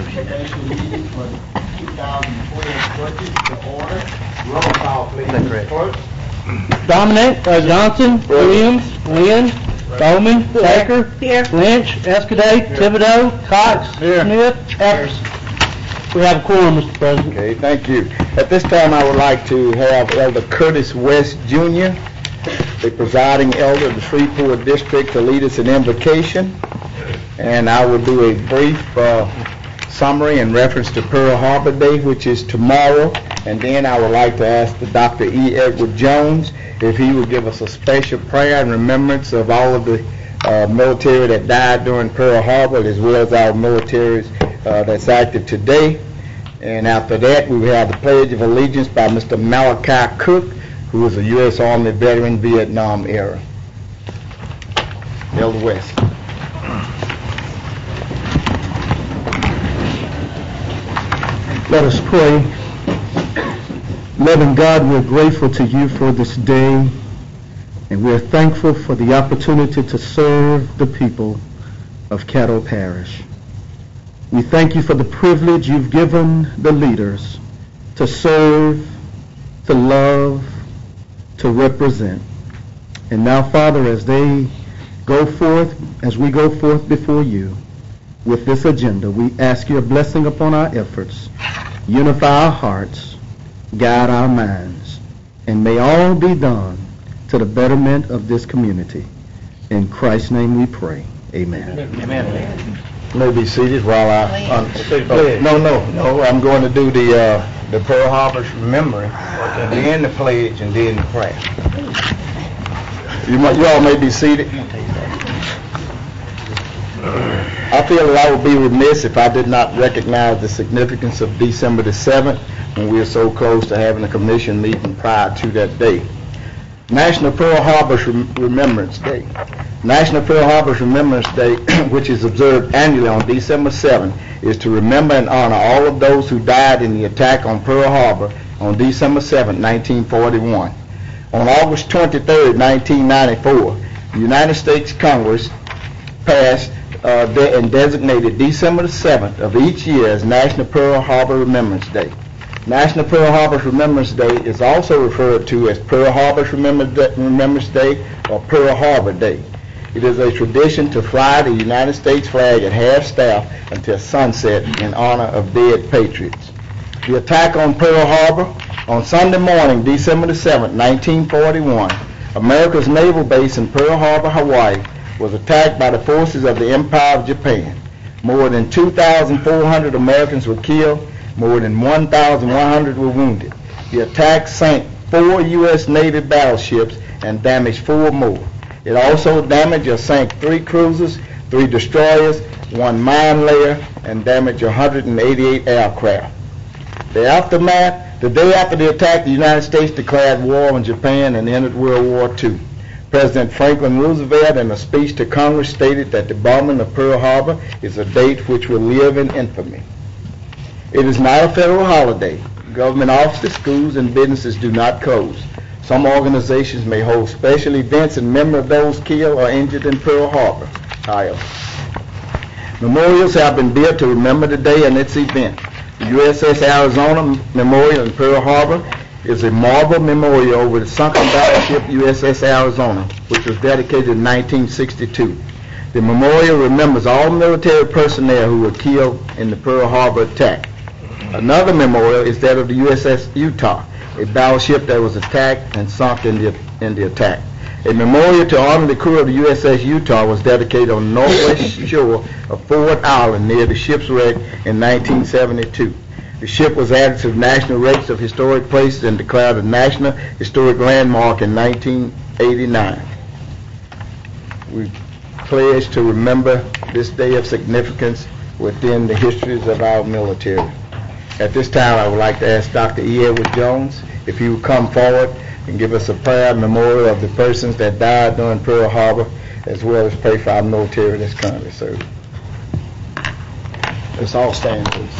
Special meeting for the 2012 budget to order. Roll call, please. Clerk. Dominic, Johnson, Williams, Lynn, Bowman, Baker, Lynch, Escudate, Thibodeau, Cox, Smith, Epperson. We have a quorum, Mr. President. Okay, thank you. At this time, I would like to have Elder Curtis West Jr., the presiding elder of the Shreveport District, to lead us in invocation. And I will do a brief summary in reference to Pearl Harbor Day, which is tomorrow. And then I would like to ask the Dr. E. Edward Jones if he would give us a special prayer in remembrance of all of the military that died during Pearl Harbor, as well as our military that's active today. And after that, we will have the Pledge of Allegiance by Mr. Malachi Cook, who is a U.S. Army veteran, Vietnam era. Elder West. Let us pray. Loving God, we're grateful to you for this day, and we're thankful for the opportunity to serve the people of Caddo Parish. We thank you for the privilege you've given the leaders to serve, to love, to represent. And now, Father, as we go forth before you with this agenda, we ask your blessing upon our efforts, unify our hearts, guide our minds, and may all be done to the betterment of this community. In Christ's name we pray. Amen. Amen. You may be seated while No, I'm going to do the Pearl Harbor's remembering, and then the pledge, and then the prayer. You all may be seated. I feel that I would be remiss if I did not recognize the significance of December the 7th, when we are so close to having a commission meeting prior to that day. National Pearl Harbor's Remembrance Day. National Pearl Harbor's Remembrance Day, which is observed annually on December 7th, is to remember and honor all of those who died in the attack on Pearl Harbor on December 7, 1941. On August 23, 1994, the United States Congress passed and designated December the 7th of each year as National Pearl Harbor Remembrance Day. National Pearl Harbor's Remembrance Day is also referred to as Pearl Harbor's Remembrance Day or Pearl Harbor Day. It is a tradition to fly the United States flag at half-staff until sunset in honor of dead patriots. The attack on Pearl Harbor on Sunday morning, December the 7th, 1941, America's naval base in Pearl Harbor, Hawaii, was attacked by the forces of the Empire of Japan. More than 2,400 Americans were killed. More than 1,100 were wounded. The attack sank 4 U.S. Navy battleships and damaged 4 more. It also damaged or sank 3 cruisers, 3 destroyers, 1 mine layer, and damaged 188 aircraft. The day after the attack, the United States declared war on Japan and entered World War II. President Franklin Roosevelt, in a speech to Congress, stated that the bombing of Pearl Harbor is a date which will live in infamy. It is not a federal holiday. Government offices, schools, and businesses do not close. Some organizations may hold special events in memory of those killed or injured in Pearl Harbor. However, memorials have been built to remember the day and its event. The USS Arizona Memorial in Pearl Harbor is a marble memorial over the sunken battleship USS Arizona, which was dedicated in 1962. The memorial remembers all military personnel who were killed in the Pearl Harbor attack. Another memorial is that of the USS Utah, a battleship that was attacked and sunk in the attack. A memorial to honor the crew of the USS Utah was dedicated on the northwest shore of Ford Island near the ship's wreck in 1972. The ship was added to the National Register of Historic Places and declared a National Historic Landmark in 1989. We pledge to remember this day of significance within the histories of our military. At this time, I would like to ask Dr. E. Edward Jones if he would come forward and give us a prayer memorial of the persons that died during Pearl Harbor, as well as pray for our military that's currently serving. Let's all stand, please.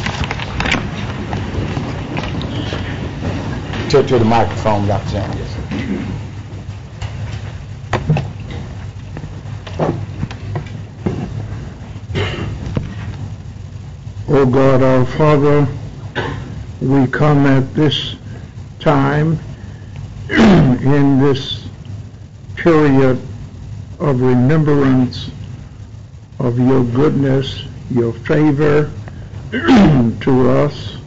To the microphone, Dr. Jones. O God our Father, we come at this time in this period of remembrance of your goodness, your favor to us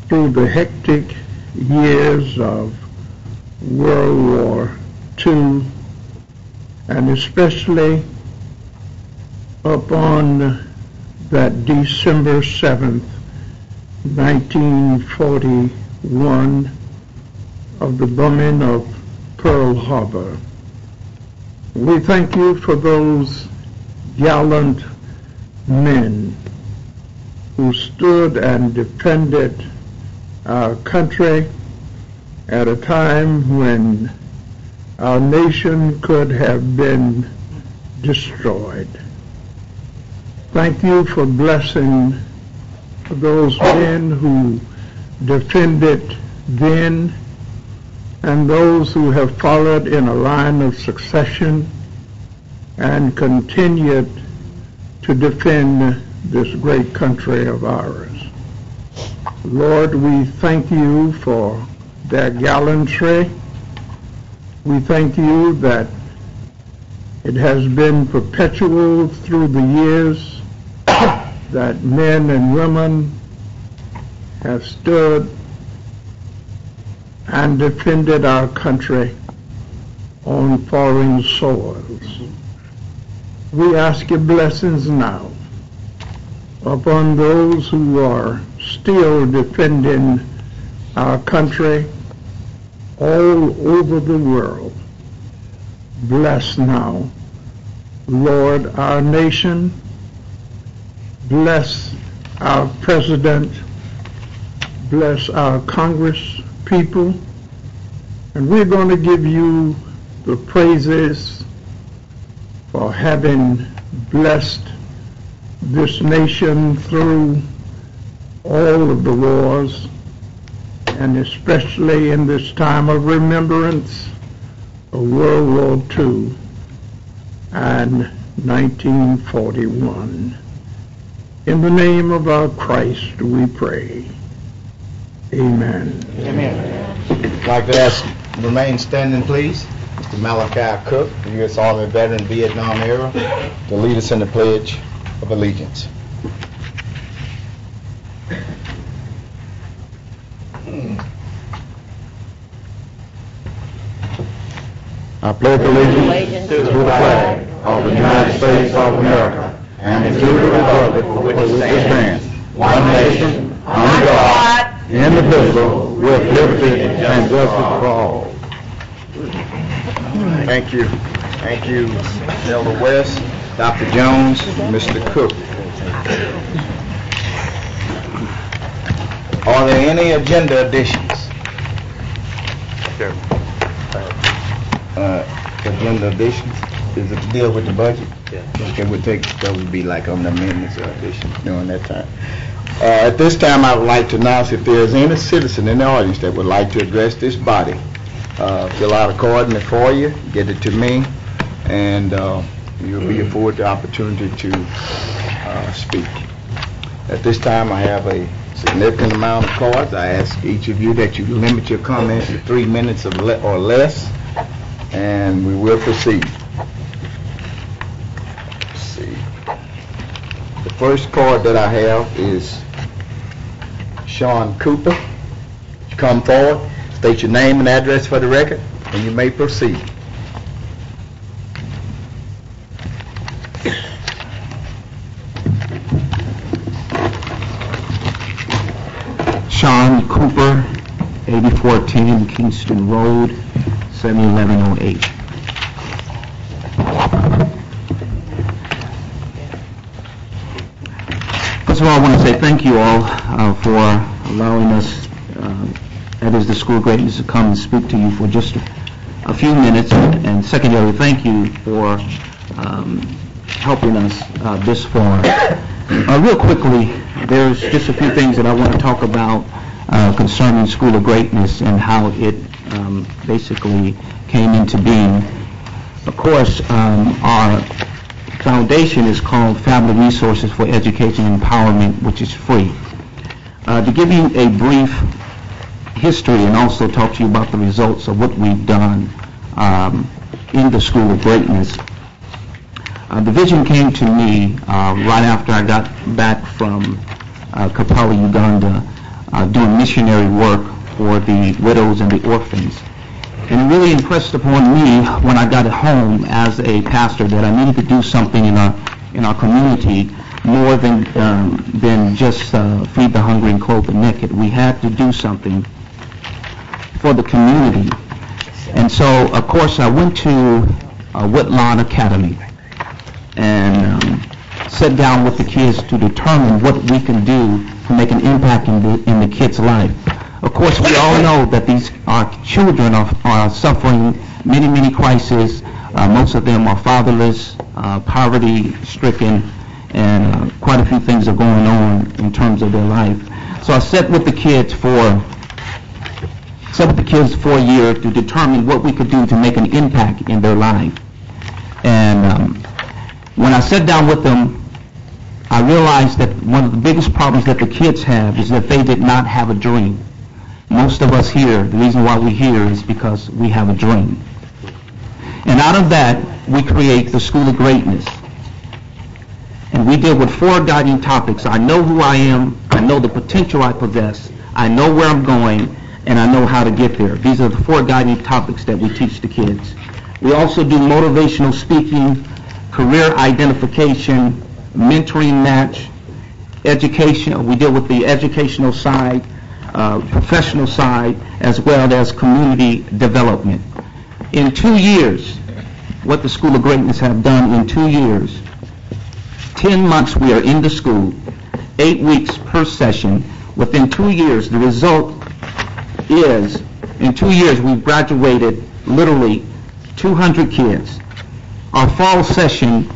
through the hectic years of World War II, and especially upon that December 7th, 1941, of the bombing of Pearl Harbor. We thank you for those gallant men who stood and defended our country at a time when our nation could have been destroyed. Thank you for blessing those men who defended then and those who have followed in a line of succession and continued to defend this great country of ours. Lord, we thank you for their gallantry. We thank you that it has been perpetual through the years that men and women have stood and defended our country on foreign soils. We ask your blessings now upon those who are still defending our country all over the world. Bless now, Lord, our nation. Bless our president. Bless our Congress people. And we're going to give you the praises for having blessed this nation through all of the wars, and especially in this time of remembrance of World War II and 1941. In the name of our Christ we pray. Amen. Amen. I'd like to ask, remain standing please, Mr. Malachi Cook, the U.S. Army veteran, Vietnam era, to lead us in the Pledge of Allegiance. I pledge allegiance to the flag of the United States of America and to the republic for which it stands, one nation, under God, indivisible, with liberty and justice for all. Thank you. Thank you, Elder West, Dr. Jones, Mr. Cook. Are there any agenda additions? Agenda additions? Is it to deal with the budget? Yeah. Okay, that would be like on the amendments or additions during that time. At this time, I would like to announce if there is any citizen in the audience that would like to address this body. Fill out a card in the foyer, get it to me, and you'll be afforded the opportunity to speak. At this time, I have a significant amount of cards. I ask each of you that you limit your comments to 3 minutes or less, and we will proceed. Let's see. The first card that I have is Sean Cooper. Come forward, state your name and address for the record, and you may proceed. Sean Cooper, 8410 Kingston Road, 71108. First of all, I want to say thank you all for allowing us, that is the School of Greatness, to come and speak to you for just a few minutes. And secondarily, thank you for helping us this far. Real quickly, there's just a few things that I want to talk about concerning School of Greatness and how it basically came into being. Of course, our foundation is called Family Resources for Education and Empowerment, which is free. To give you a brief history and also talk to you about the results of what we've done in the School of Greatness, the vision came to me right after I got back from Kampala, Uganda, doing missionary work for the widows and the orphans. And it really impressed upon me when I got home as a pastor that I needed to do something in our community more than just feed the hungry and clothe the naked. We had to do something for the community. And so, of course, I went to Whitlawn Academy and sat down with the kids to determine what we can do to make an impact in the kids' life. Of course, we all know that our children are suffering many crises. Most of them are fatherless, poverty-stricken, and quite a few things are going on in terms of their life. So I sat with the kids for a year to determine what we could do to make an impact in their life. And when I sat down with them, I realized that one of the biggest problems that the kids have is that they did not have a dream. Most of us here, the reason why we're here is because we have a dream. And out of that, we create the School of Greatness. And we deal with 4 guiding topics. I know who I am, I know the potential I possess, I know where I'm going, and I know how to get there. These are the 4 guiding topics that we teach the kids. We also do motivational speaking, career identification, mentoring match, education. We deal with the educational side, professional side, as well as community development. In 2 years, what the School of Greatness have done in 2 years, 10 months we are in the school, 8 weeks per session. Within 2 years, the result is, in 2 years, we've graduated literally 200 kids. Our fall session,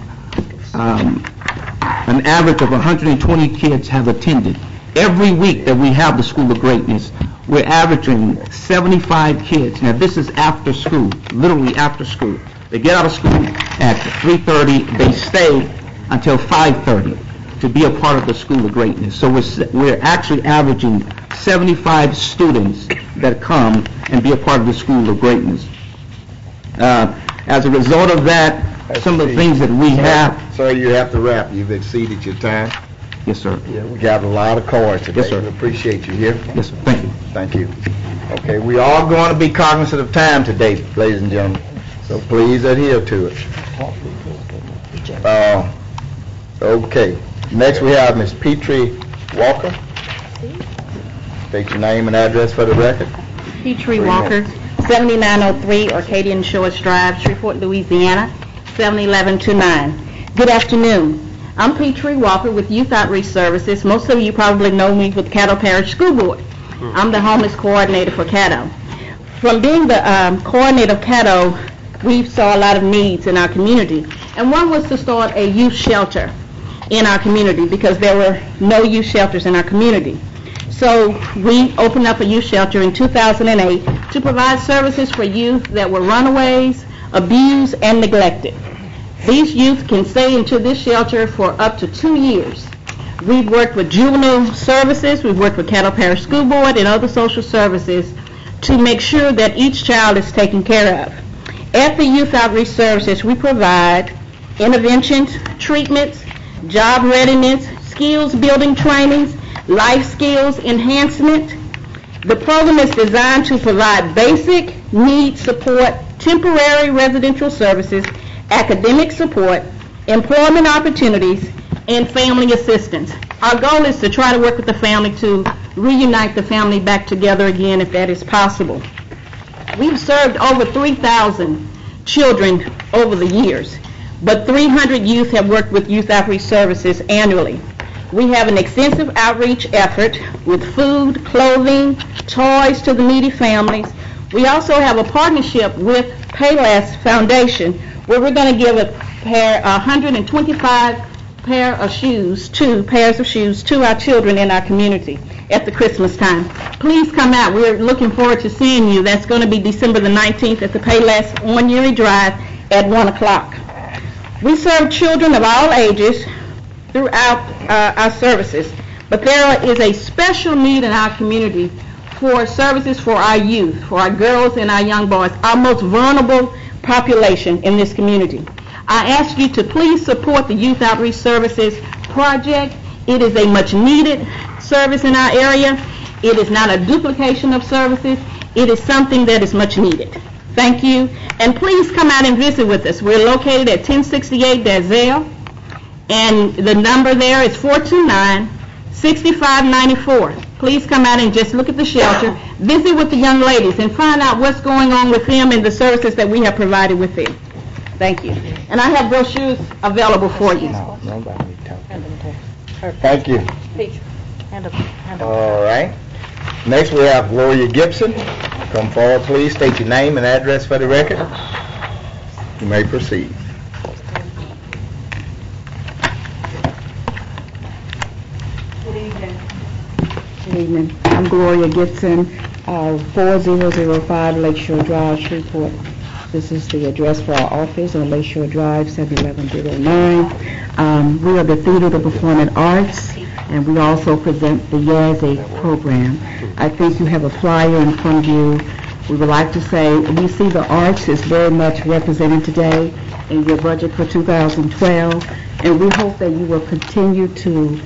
an average of 120 kids have attended. Every week that we have the School of Greatness, we're averaging 75 kids. Now this is after school, literally after school. They get out of school at 3:30, they stay until 5:30 to be a part of the School of Greatness. So we're actually averaging 75 students that come and be a part of the School of Greatness. As a result of that, some of the things that we have... Sir, you have to wrap. You've exceeded your time. Yes, sir. Yeah, we got a lot of cards today. Yes, sir. We appreciate you here. Yes, sir. Thank you. Thank you. Okay, we are going to be cognizant of time today, ladies and gentlemen, so please adhere to it. Okay, next we have Ms. Petrie Walker. State your name and address for the record. Petrie Walker, 7903 Arcadian Shores Drive, Shreveport, Louisiana, 71129. Good afternoon. I'm Petrie Walker with Youth Outreach Services. Most of you probably know me with Caddo Parish School Board. I'm the homeless coordinator for Caddo. From being the coordinator of Caddo, we saw a lot of needs in our community. And one was to start a youth shelter in our community because there were no youth shelters in our community. So we opened up a youth shelter in 2008 to provide services for youth that were runaways, abused, and neglected. These youth can stay into this shelter for up to 2 years. We've worked with juvenile services, we've worked with Caddo Parish School Board and other social services to make sure that each child is taken care of. At the Youth Outreach Services, we provide interventions, treatments, job readiness, skills building trainings, life skills enhancement. The program is designed to provide basic needs support, temporary residential services, academic support, employment opportunities, and family assistance. Our goal is to try to work with the family to reunite the family back together again if that is possible. We've served over 3,000 children over the years, but 300 youth have worked with Youth Outreach Services annually. We have an extensive outreach effort with food, clothing, toys to the needy families. We also have a partnership with Payless Foundation where we're going to give 125 pairs of shoes to our children in our community at the Christmas time. Please come out. We're looking forward to seeing you. That's going to be December the 19th at the Payless on Uri Drive at 1 o'clock. We serve children of all ages throughout our services, but there is a special need in our community for services for our youth, for our girls and our young boys, our most vulnerable population in this community. I ask you to please support the Youth Outreach Services project. It is a much needed service in our area. It is not a duplication of services. It is something that is much needed. Thank you. And please come out and visit with us. We're located at 1068 Dazelle, and the number there is 429-6594. Please come out and just look at the shelter, visit with the young ladies, and find out what's going on with them and the services that we have provided with them. Thank you. And I have brochures available for you. No, nobody talking. Thank you. All right. Next we have Gloria Gibson. Come forward, please. State your name and address for the record. You may proceed. Good evening. I'm Gloria Gibson, 4005 Lakeshore Drive, Shreveport. This is the address for our office on Lakeshore Drive, 71109. We are the Theater of the Performing Arts, and we also present the Yazzie program. I think you have a flyer in front of you. We would like to say we see the arts is very much represented today in your budget for 2012, and we hope that you will continue to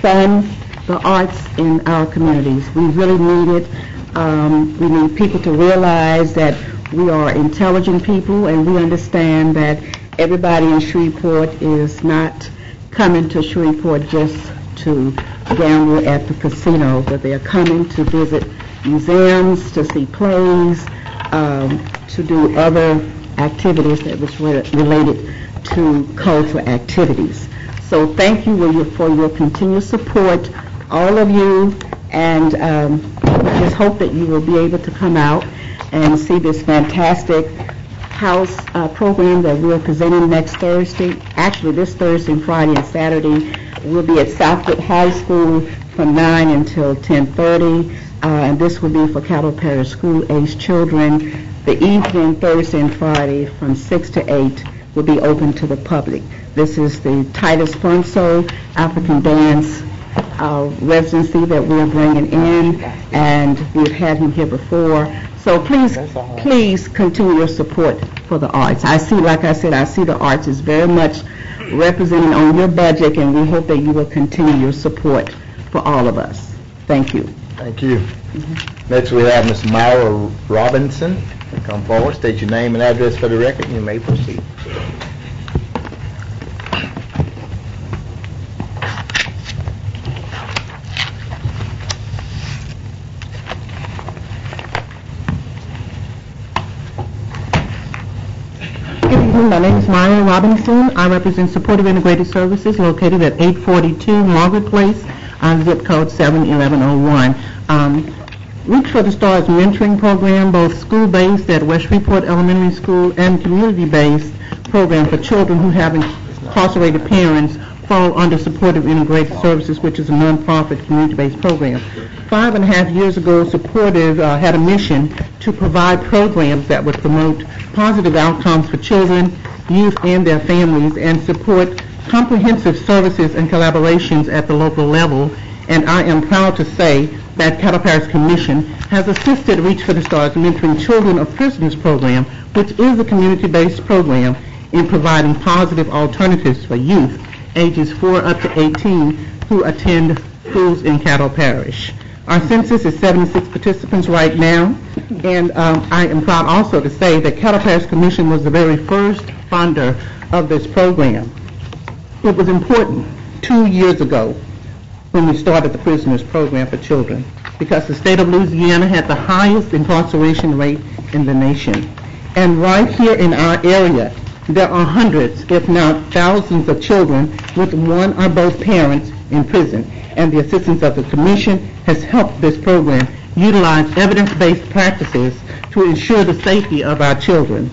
fund the arts in our communities. We really need it. We need people to realize that we are intelligent people, and we understand that everybody in Shreveport is not coming to Shreveport just to gamble at the casino, but they are coming to visit museums, to see plays, to do other activities that was related to cultural activities. So thank you for your continued support, all of you, and I just hope that you will be able to come out and see this fantastic house program that we're presenting next Thursday. Actually, this Thursday, Friday, and Saturday, we'll be at Southwood High School from 9 until 10:30, and this will be for Caddo Parish school-aged children. The evening, Thursday and Friday, from 6 to 8, will be open to the public. This is the Titus Funso African Dance residency that we're bringing in, and we've had him here before. So please continue your support for the arts. I see, like I said, I see the arts is very much represented on your budget, and we hope that you will continue your support for all of us. Thank you. Thank you. Next we have Ms. Myra Robinson. Come forward, state your name and address for the record, and you may proceed. My name is Myra Robinson. I represent Supportive Integrated Services located at 842 Margaret Place on zip code 71101. Reach for the Stars mentoring program, both school-based at West Shreveport Elementary School and community-based program for children who have incarcerated parents, fall under Supportive Integrated Services, which is a nonprofit community-based program. 5.5 years ago, Supportive had a mission to provide programs that would promote positive outcomes for children, youth, and their families, and support comprehensive services and collaborations at the local level. And I am proud to say that Caddo Parish Commission has assisted Reach for the Stars Mentoring Children of Prisoners program, which is a community-based program, in providing positive alternatives for youth ages 4 up to 18 who attend schools in Caddo Parish. Our census is 76 participants right now, and I am proud also to say that Caddo Parish Commission was the very first funder of this program. It was important 2 years ago when we started the prisoners program for children, because the state of Louisiana had the highest incarceration rate in the nation. And right here in our area, there are hundreds, if not thousands, of children with one or both parents in prison, and the assistance of the Commission has helped this program utilize evidence-based practices to ensure the safety of our children.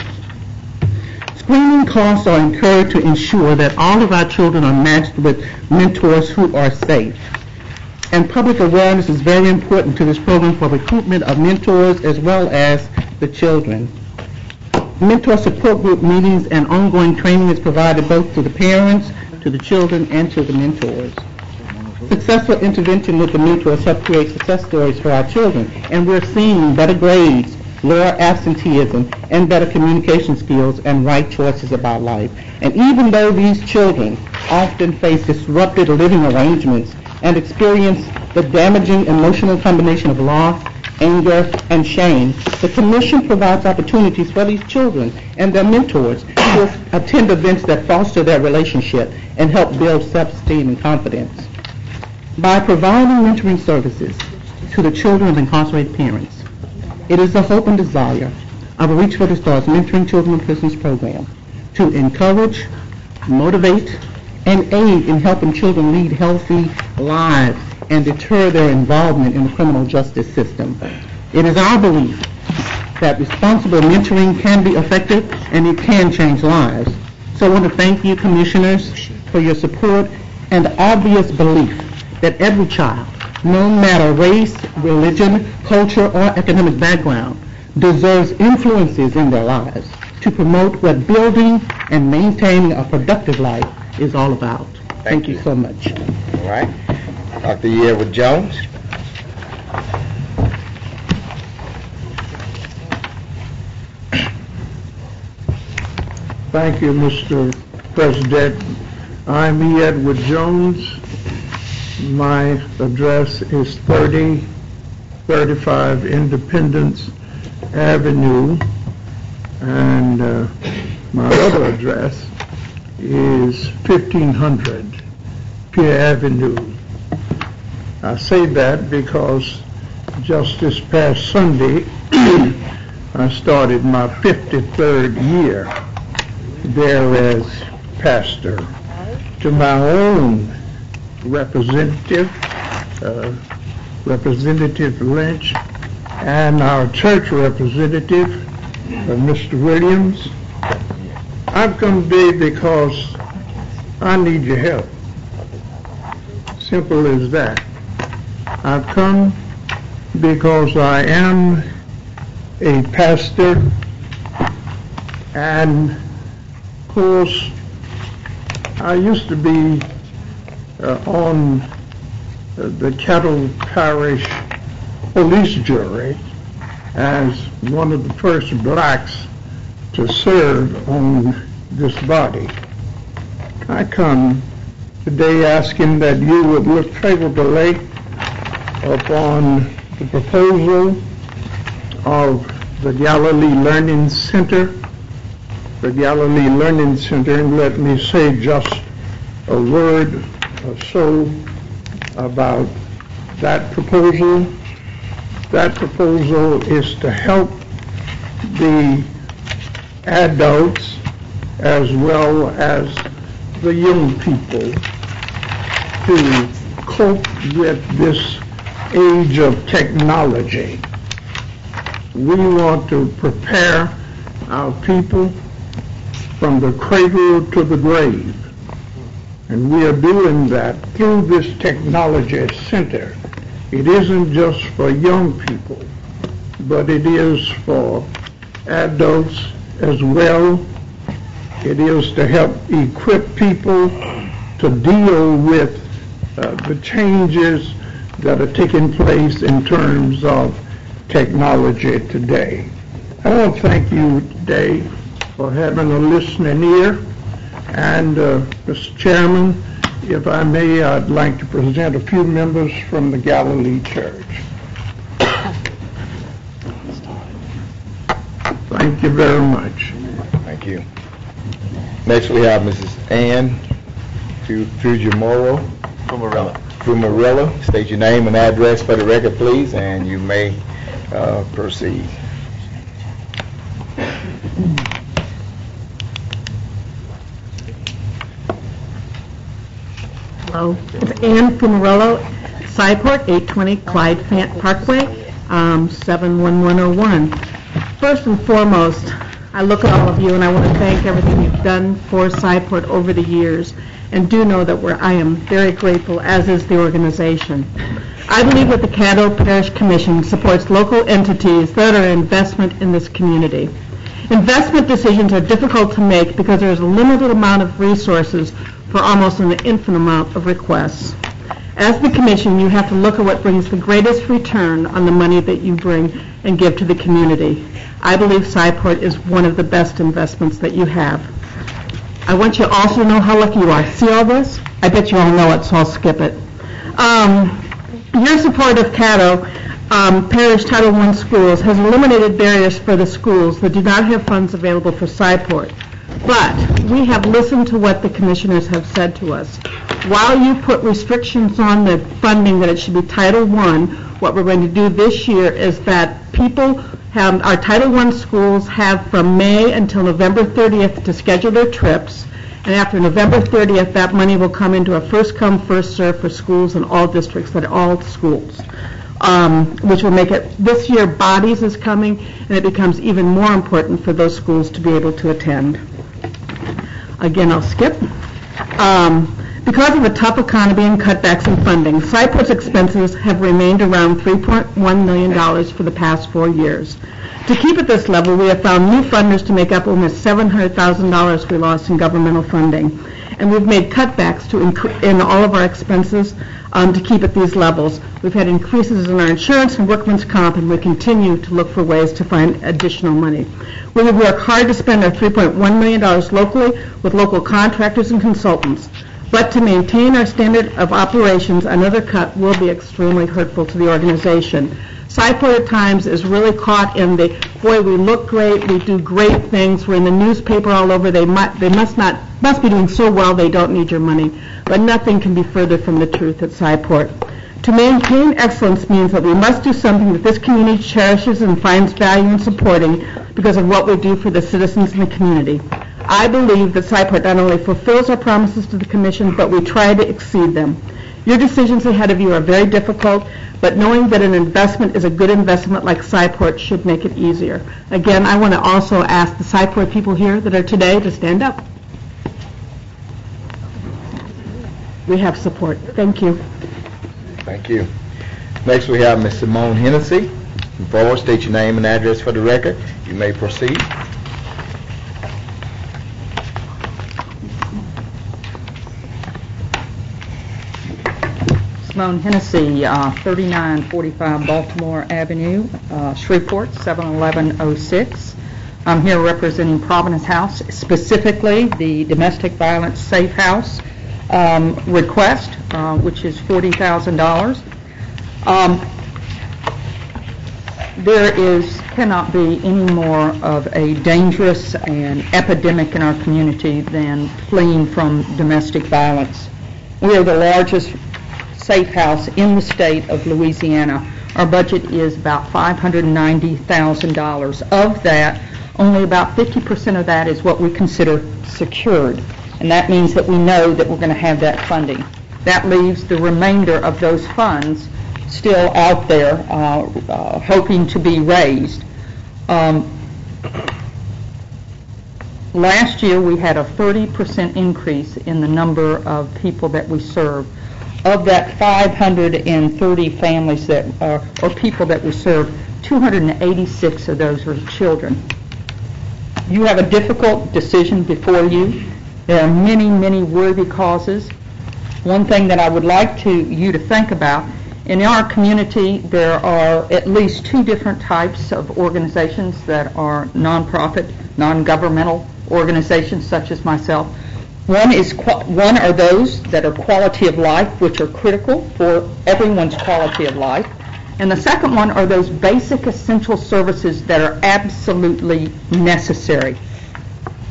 Screening costs are incurred to ensure that all of our children are matched with mentors who are safe. And public awareness is very important to this program for recruitment of mentors as well as the children. Mentor support group meetings and ongoing training is provided both to the parents, to the children, and to the mentors. Successful intervention with the mentors help create success stories for our children, and we're seeing better grades, lower absenteeism, and better communication skills and right choices about life. And even though these children often face disrupted living arrangements and experience the damaging emotional combination of loss, anger, and shame, the Commission provides opportunities for these children and their mentors to attend events that foster their relationship and help build self-esteem and confidence. By providing mentoring services to the children of incarcerated parents, it is the hope and desire of a Reach for the Stars Mentoring Children in Prisons program to encourage, motivate, and aid in helping children lead healthy lives and deter their involvement in the criminal justice system. It is our belief that responsible mentoring can be effective and it can change lives. So I want to thank you, commissioners, for your support and the obvious belief that every child, no matter race, religion, culture, or academic background, deserves influences in their lives to promote what building and maintaining a productive life is all about. Thank you so much. All right. Dr. Edward Jones. Thank you, Mr. President. I'm E. Edward Jones. My address is 3035 Independence Avenue, and my other address is 1500 Pier Avenue. I say that because just this past Sunday, I started my 53rd year there as pastor. To my own representative, Representative Lynch, and our church representative, Mr. Williams, I've come today because I need your help. Simple as that. I've come because I am a pastor, and of course I used to be on the Caddo Parish police jury as one of the first blacks to serve on this body. I come today asking that you would look favorably upon the proposal of the Galilee Learning Center. The Galilee Learning Center, and let me say just a word or so about that proposal. That proposal is to help the adults as well as the young people to cope with this age of technology. We want to prepare our people from the cradle to the grave. And we are doing that through this technology center. It isn't just for young people, but it is for adults as well. It is to help equip people to deal with the changes that are taking place in terms of technology today. I want to thank you today for having a listening ear. And Mr. Chairman, if I may, I'd like to present a few members from the Galilee Church. Thank you very much. Thank you. Next we have Mrs. Ann Fujimura. Fumarella. State your name and address for the record, please, and you may proceed. Hello, it's Ann Fumarello, Cyport, 820 Clyde Fant Parkway, 71101. First and foremost, I look at all of you and I want to thank everything you've done for Cyport over the years, and do know that I am very grateful, as is the organization. I believe that the Caddo Parish Commission supports local entities that are an investment in this community. Investment decisions are difficult to make because there is a limited amount of resources for almost an infinite amount of requests. As the Commission, you have to look at what brings the greatest return on the money that you bring and give to the community. I believe Cyport is one of the best investments that you have. I want you also to know how lucky you are. See all this? I bet you all know it, so I'll skip it. Your support of Caddo Parish Title I schools has eliminated barriers for the schools that do not have funds available for Cyport. But we have listened to what the commissioners have said to us. While you put restrictions on the funding that it should be Title I, what we're going to do this year is that our Title I schools have from May until November 30th to schedule their trips, and after November 30th, that money will come into a first-come, first-served for schools in all districts, that are all schools, which will make it, this year Bodies is coming, and it becomes even more important for those schools to be able to attend. Again, I'll skip. Because of a tough economy and cutbacks in funding, Cyport's expenses have remained around $3.1 million for the past 4 years. To keep at this level, we have found new funders to make up almost $700,000 we lost in governmental funding. And we've made cutbacks in all of our expenses to keep at these levels. We've had increases in our insurance and workman's comp, and we continue to look for ways to find additional money. We will work hard to spend our $3.1 million locally with local contractors and consultants. But to maintain our standard of operations, another cut will be extremely hurtful to the organization. Cyport at times is really caught in the, boy, we look great, we do great things, we're in the newspaper all over, they must be doing so well they don't need your money. But nothing can be further from the truth at Cyport. To maintain excellence means that we must do something that this community cherishes and finds value in supporting because of what we do for the citizens in the community. I believe that Cyport not only fulfills our promises to the Commission, but we try to exceed them. Your decisions ahead of you are very difficult, but knowing that an investment is a good investment like Cyport should make it easier. Again, I want to also ask the Cyport people here that are today to stand up. We have support. Thank you. Thank you. Next we have Ms. Simone Hennessy. Come forward, state your name and address for the record. You may proceed. Simone Hennessy, 3945 Baltimore Avenue, Shreveport, 71106. I'm here representing Providence House, specifically the Domestic Violence Safe House request, which is $40,000. There cannot be any more of a dangerous and epidemic in our community than fleeing from domestic violence. We are the largest safe house in the state of Louisiana. Our budget is about $590,000. Of that, only about 50% of that is what we consider secured, and that means that we know that we're going to have that funding. That leaves the remainder of those funds still out there hoping to be raised. Last year we had a 30% increase in the number of people that we serve. Of that 530 families that or people that we serve, 286 of those are children. You have a difficult decision before you. There are many, many worthy causes. One thing that I would like you to think about, in our community there are at least 2 different types of organizations that are nonprofit, non-governmental organizations such as myself. One are those that are quality of life, which are critical for everyone's quality of life. And the second one are those basic essential services that are absolutely necessary.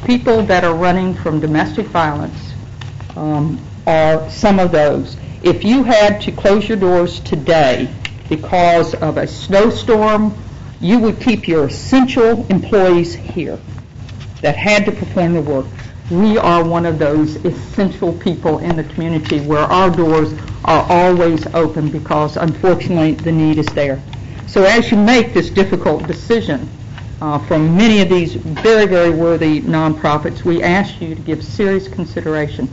People that are running from domestic violence are some of those. If you had to close your doors today because of a snowstorm, you would keep your essential employees here that had to perform the work. We are one of those essential people in the community where our doors are always open because, unfortunately, the need is there. So as you make this difficult decision from many of these very, very worthy nonprofits, we ask you to give serious consideration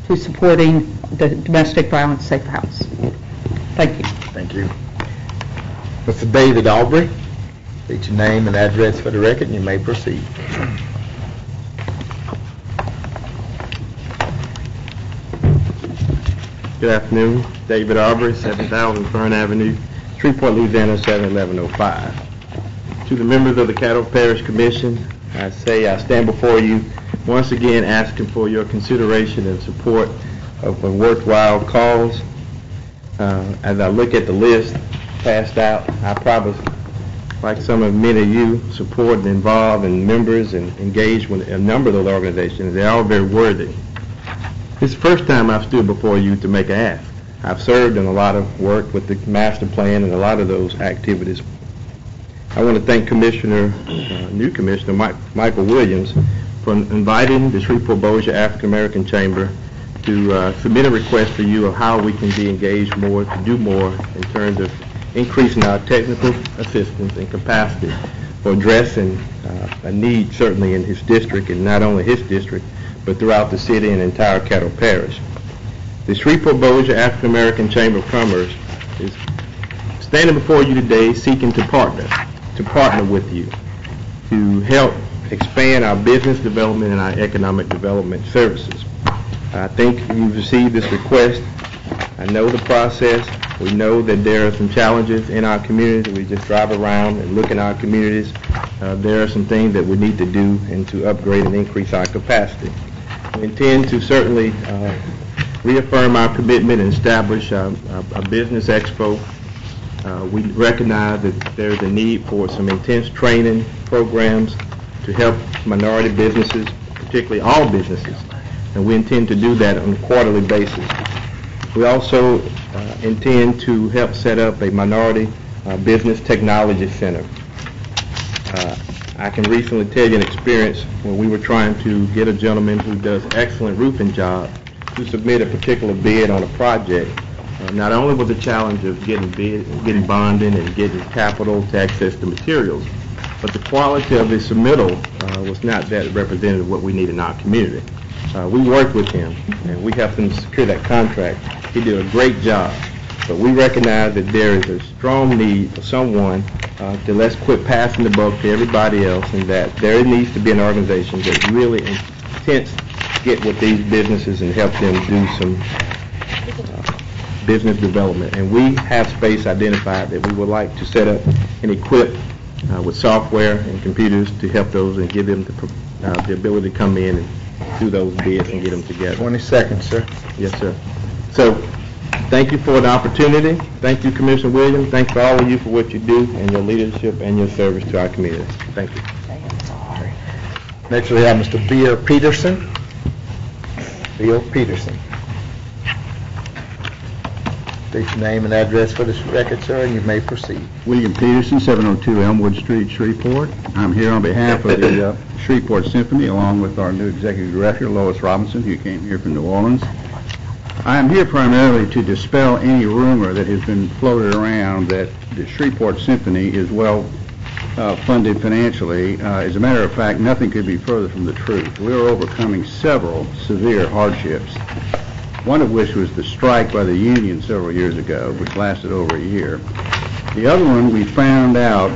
to supporting the Domestic Violence Safe House. Thank you. Thank you. Mr. David Aubrey. State your name and address for the record, and you may proceed. Good afternoon. David Arbery, 7000 Fern Avenue, Shreveport, Louisiana, 71105. To the members of the Caddo Parish Commission, I say I stand before you once again asking for your consideration and support of a worthwhile cause. As I look at the list passed out, I probably, like many of you, support and involved and members and engaged with a number of those organizations. They're all very worthy. This is the first time I've stood before you to make an ask. I've served in a lot of work with the master plan and a lot of those activities. I want to thank new Commissioner Michael Williams for inviting the Shreveport-Bossier African American Chamber to submit a request for you of how we can be engaged more, to do more in terms of increasing our technical assistance and capacity for addressing a need certainly in his district, and not only his district, but throughout the city and entire Caddo Parish. The Shreveport-Bossier African American Chamber of Commerce is standing before you today seeking to partner with you to help expand our business development and our economic development services. I think you've received this request. I know the process. We know that there are some challenges in our communities. We just drive around and look in our communities. There are some things that we need to do and to upgrade and increase our capacity. We intend to certainly reaffirm our commitment and establish a business expo. We recognize that there's a need for some intense training programs to help minority businesses, particularly all businesses, and we intend to do that on a quarterly basis. We also intend to help set up a minority business technology center. I can recently tell you an experience when we were trying to get a gentleman who does excellent roofing job to submit a particular bid on a project. Not only was the challenge of getting bonding and getting capital to access the materials, but the quality of the submittal was not that representative of what we need in our community. We worked with him, and we helped him secure that contract. He did a great job, but we recognize that there is a strong need for someone to let's quit passing the buck to everybody else, and that there needs to be an organization that really intends to get with these businesses and help them do some business development. And we have space identified that we would like to set up and equip with software and computers to help those and give them the ability to come in and do those bids and get them together. 20 seconds, sir. Yes, sir. So, thank you for the opportunity. Thank you, Commissioner Williams. Thanks for all of you for what you do and your leadership and your service to our community. Thank you. Next we have Mr. Bill Peterson. Bill Peterson. State your name and address for this record, sir, and you may proceed. William Peterson, 702 Elmwood Street, Shreveport. I'm here on behalf of the Shreveport Symphony, along with our new executive director, Lois Robinson, who came here from New Orleans. I am here primarily to dispel any rumor that has been floated around that the Shreveport Symphony is well funded financially. As a matter of fact, nothing could be further from the truth. We are overcoming several severe hardships, one of which was the strike by the union several years ago, which lasted over a year. The other one, we found out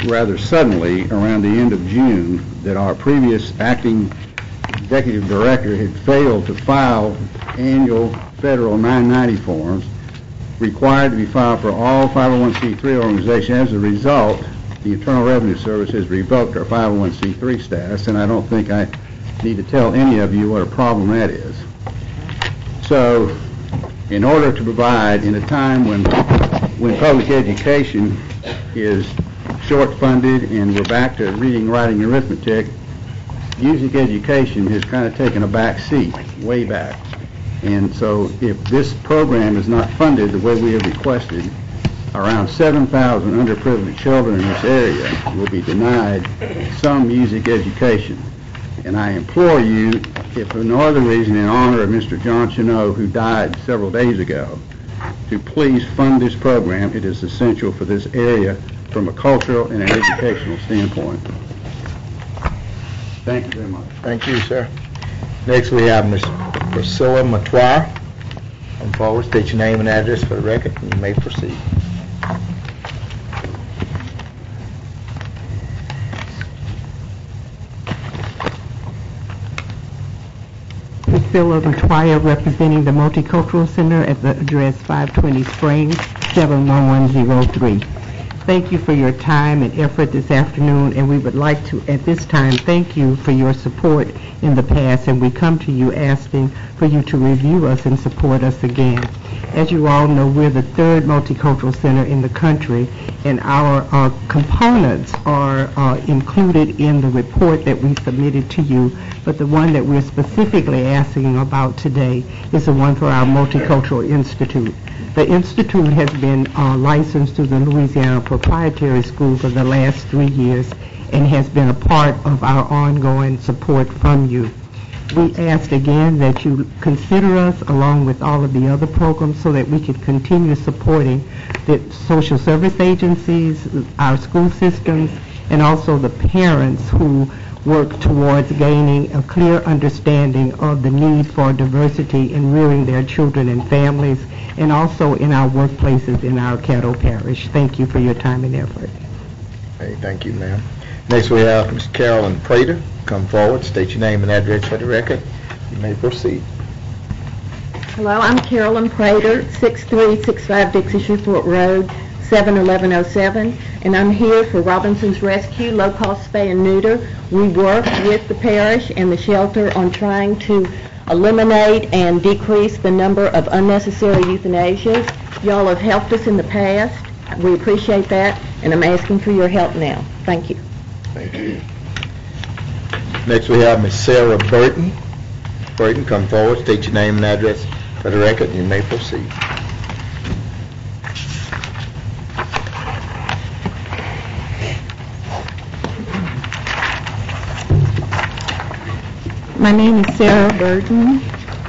rather suddenly around the end of June that our previous acting executive director had failed to file annual federal 990 forms required to be filed for all 501c3 organizations. As a result, the Internal Revenue Service has revoked our 501c3 status, and I don't think I need to tell any of you what a problem that is. So, in order to provide in a time when public education is short-funded and we're back to reading, writing, and arithmetic, music education has kind of taken a back seat, way back. And so if this program is not funded the way we have requested, around 7,000 underprivileged children in this area will be denied some music education. And I implore you, if for no other reason, in honor of Mr. John Cheneau, who died several days ago, to please fund this program. It is essential for this area from a cultural and an educational standpoint. Thank you very much. Thank you, sir. Next we have Ms. Priscilla Matoir. Come forward, state your name and address for the record, and you may proceed. Priscilla Mtwaya, representing the Multicultural Center at the address 520 Springs, 71103. Thank you for your time and effort this afternoon, and we would like to, at this time, thank you for your support in the past, and we come to you asking for you to review us and support us again. As you all know, we're the third multicultural center in the country, and our components are included in the report that we submitted to you, but the one that we're specifically asking about today is the one for our Multicultural Institute. The Institute has been licensed through the Louisiana Proprietary School for the last 3 years and has been a part of our ongoing support from you. We asked again that you consider us along with all of the other programs so that we could continue supporting the social service agencies, our school systems, and also the parents who work towards gaining a clear understanding of the need for diversity in rearing their children and families, and also in our workplaces in our Caddo Parish. Thank you for your time and effort. Hey, thank you, ma'am. Next we have Ms. Carolyn Prater. Come forward, state your name and address for the record. You may proceed. Hello, I'm Carolyn Prater, 6365 Dixie Shreveport Road, 71107, and I'm here for Robinson's Rescue, low-cost spay and neuter. We work with the parish and the shelter on trying to eliminate and decrease the number of unnecessary euthanasias. Y'all have helped us in the past. We appreciate that, and I'm asking for your help now. Thank you. Thank you. Next we have Ms. Sarah Burton. Burton, come forward, state your name and address for the record, and you may proceed. My name is Sarah Burton,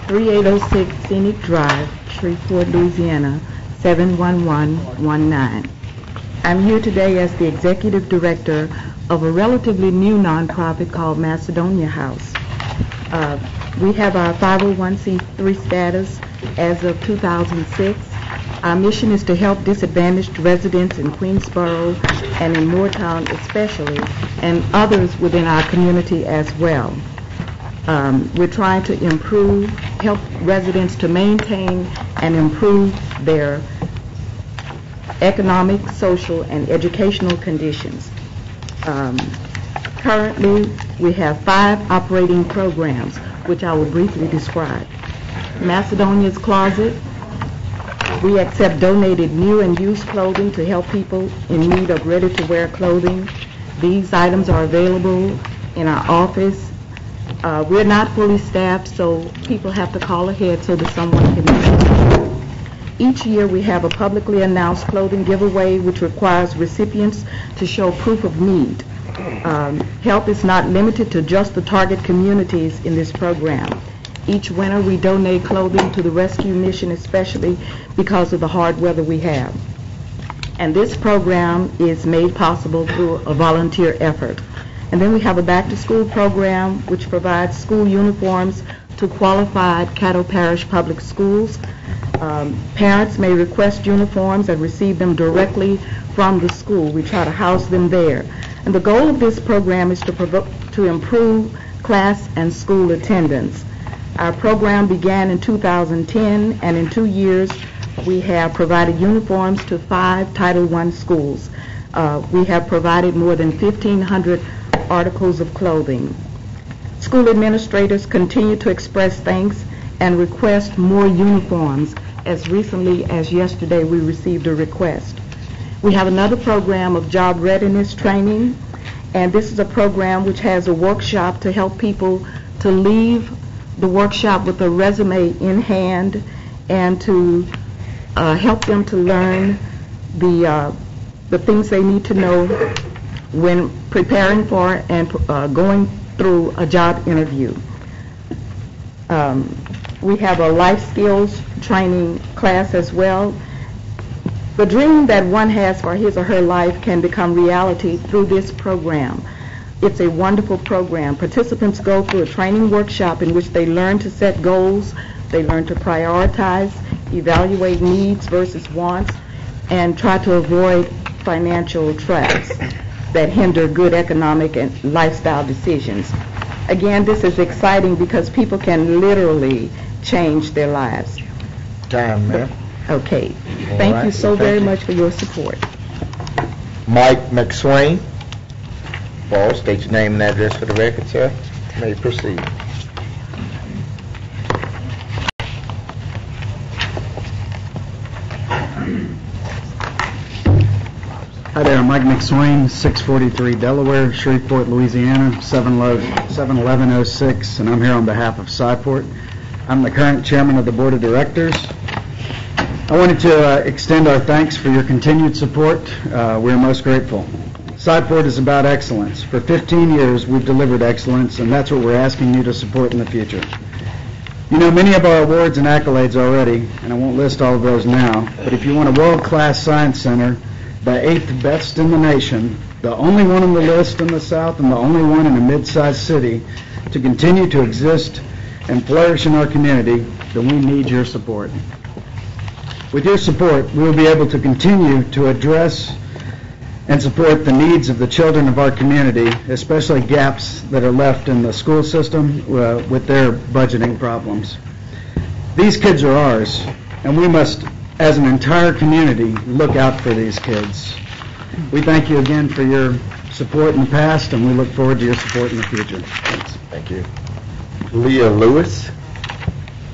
3806 Scenic Drive, Shreveport, Louisiana, 71119. I'm here today as the executive director of a relatively new nonprofit called Macedonia House. We have our 501c3 status as of 2006. Our mission is to help disadvantaged residents in Queensboro and in Moortown especially, and others within our community as well. We're trying to help residents to maintain and improve their economic, social, and educational conditions. Currently, we have 5 operating programs, which I will briefly describe. Macedonia's Closet. We accept donated new and used clothing to help people in need of ready-to-wear clothing. These items are available in our office. We're not fully staffed, so people have to call ahead so that someone can meet them. Each year we have a publicly announced clothing giveaway which requires recipients to show proof of need. Help is not limited to just the target communities in this program. Each winter we donate clothing to the rescue mission, especially because of the hard weather we have. And this program is made possible through a volunteer effort. And then we have a back-to-school program which provides school uniforms to qualified Caddo Parish public schools. Parents may request uniforms and receive them directly from the school. We try to house them there. And the goal of this program is to improve class and school attendance. Our program began in 2010, and in 2 years we have provided uniforms to 5 Title I schools. We have provided more than 1,500 articles of clothing. School administrators continue to express thanks and request more uniforms. As recently as yesterday, we received a request. We have another program of job readiness training, and this is a program which has a workshop to help people to leave the workshop with a resume in hand and to help them to learn the things they need to know when preparing for and going through a job interview. We have a life skills training class as well. The dream that one has for his or her life can become reality through this program. It's a wonderful program. Participants go through a training workshop in which they learn to set goals, they learn to prioritize, evaluate needs versus wants, and try to avoid financial traps that hinder good economic and lifestyle decisions. Again, this is exciting because people can literally change their lives. Time, ma'am. Okay. All Thank right, you so thank very you. much for your support. Mike McSwain. Paul, state your name and address for the record, sir. You may proceed. Hi there, I'm Mike McSwain, 643 Delaware, Shreveport, Louisiana, 71106, and I'm here on behalf of Cyport. I'm the current chairman of the board of directors. I wanted to extend our thanks for your continued support. We're most grateful. Cyport is about excellence. For 15 years, we've delivered excellence, and that's what we're asking you to support in the future. You know many of our awards and accolades already, and I won't list all of those now, but if you want a world-class science center, the 8th best in the nation, the only one on the list in the South and the only one in a mid-sized city to continue to exist and flourish in our community, then we need your support. With your support, we will be able to continue to address and support the needs of the children of our community, especially gaps that are left in the school system with their budgeting problems. These kids are ours, and we must, as an entire community, look out for these kids. We thank you again for your support in the past, and we look forward to your support in the future. Thanks. Thank you. Leah Lewis.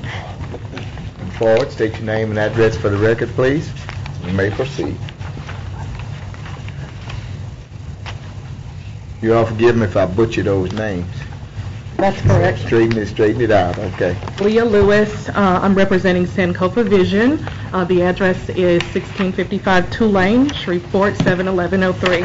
Come forward, state your name and address for the record, please. You may proceed. You all forgive me if I butcher those names. That's correct. Straighten it out, okay. Leah Lewis, I'm representing Sankofa Vision. The address is 1655 Tulane, Shreveport, 71103.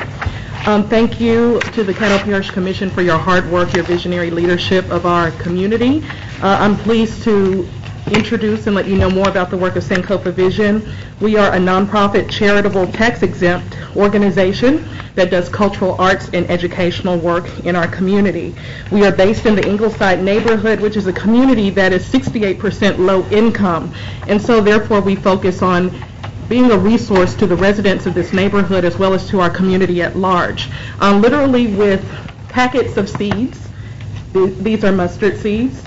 Thank you to the Caddo Parish Commission for your hard work, your visionary leadership of our community. I'm pleased to introduce and let you know more about the work of Sankofa Vision. We are a nonprofit, charitable, tax-exempt organization that does cultural arts and educational work in our community. We are based in the Ingleside neighborhood, which is a community that is 68% low income, and so therefore we focus on being a resource to the residents of this neighborhood as well as to our community at large. Literally with packets of seeds, these are mustard seeds,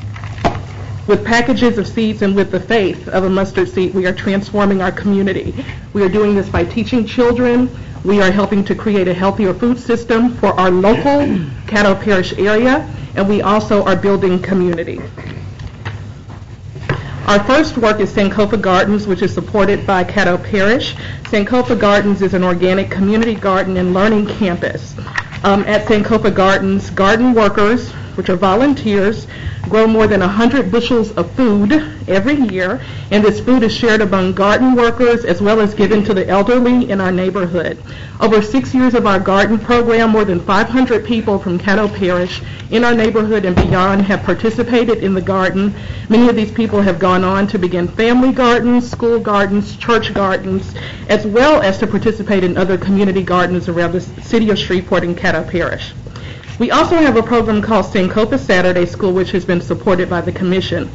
with packages of seeds and with the faith of a mustard seed, we are transforming our community. We are doing this by teaching children. We are helping to create a healthier food system for our local Caddo Parish area, and we also are building community. Our first work is Sankofa Gardens, which is supported by Caddo Parish. Sankofa Gardens is an organic community garden and learning campus. At Sankofa Gardens, garden workers, which are volunteers, grow more than 100 bushels of food every year, and this food is shared among garden workers as well as given to the elderly in our neighborhood. Over 6 years of our garden program, more than 500 people from Caddo Parish in our neighborhood and beyond have participated in the garden. Many of these people have gone on to begin family gardens, school gardens, church gardens, as well as to participate in other community gardens around the city of Shreveport and Caddo Parish. We also have a program called Sankofa Saturday School, which has been supported by the Commission.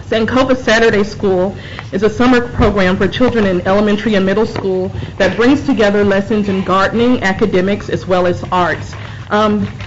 Sankofa Saturday School is a summer program for children in elementary and middle school that brings together lessons in gardening, academics, as well as arts.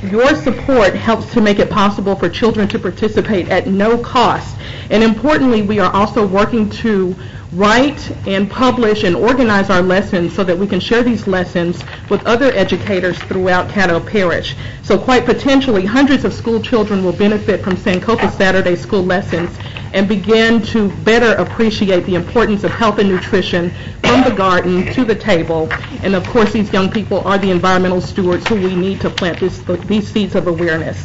Your support helps to make it possible for children to participate at no cost. And importantly, we are also working to write and publish and organize our lessons so that we can share these lessons with other educators throughout Caddo Parish. So quite potentially, hundreds of school children will benefit from Sankofa Saturday School lessons and begin to better appreciate the importance of health and nutrition from the garden to the table. And of course, these young people are the environmental stewards who we need to plant these seeds of awareness.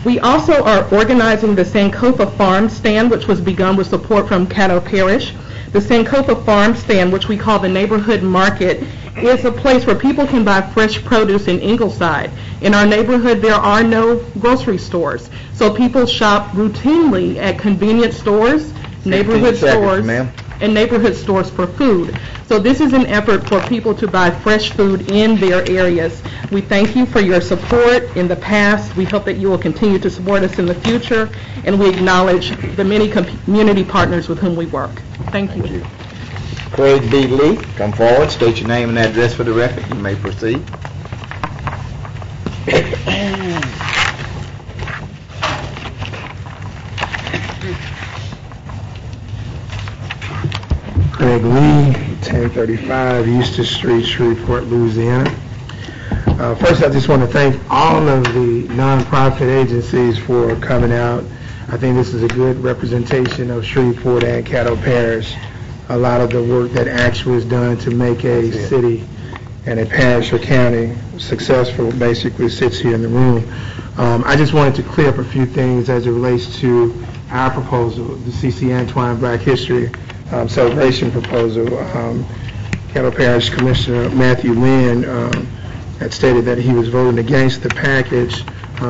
We also are organizing the Sankofa Farm Stand, which was begun with support from Caddo Parish. The Sankofa Farm Stand, which we call the Neighborhood Market, is a place where people can buy fresh produce in Ingleside. In our neighborhood, there are no grocery stores, so people shop routinely at convenience stores, neighborhood stores, and neighborhood stores for food. So this is an effort for people to buy fresh food in their areas. We thank you for your support in the past. We hope that you will continue to support us in the future, and we acknowledge the many community partners with whom we work. Thank you. Craig B. Lee, come forward, state your name and address for the record. You may proceed. Craig Lee, 1035 Easter Street, Shreveport, Louisiana. First, I just want to thank all of the nonprofit agencies for coming out. I think this is a good representation of Shreveport and Caddo Parish. A lot of the work that actually is done to make a city and a parish or county successful basically sits here in the room. I just wanted to clear up a few things as it relates to our proposal, the C.C. Antoine Black History celebration proposal. Caddo Parish Commissioner Matthew Lynn had stated that he was voting against the package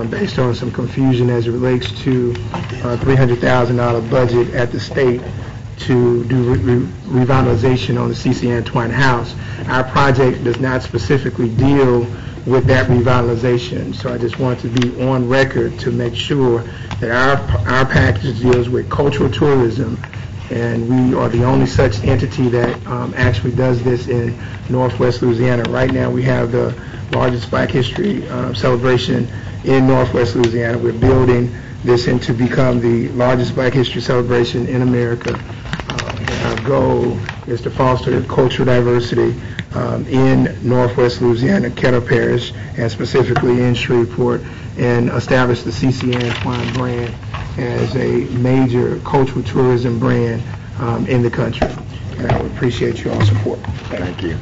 based on some confusion as it relates to $300,000 budget at the state to do revitalization on the C.C. Antoine House. Our project does not specifically deal with that revitalization, so I just want to be on record to make sure that our package deals with cultural tourism, and we are the only such entity that actually does this in Northwest Louisiana. Right now we have the largest Black History celebration in Northwest Louisiana. We're building this into become the largest Black History celebration in America. Our goal is to foster cultural diversity in Northwest Louisiana, Caddo Parish, and specifically in Shreveport, and establish the C.C. Antoine brand as a major cultural tourism brand in the country. And I would appreciate your all support. Thank you.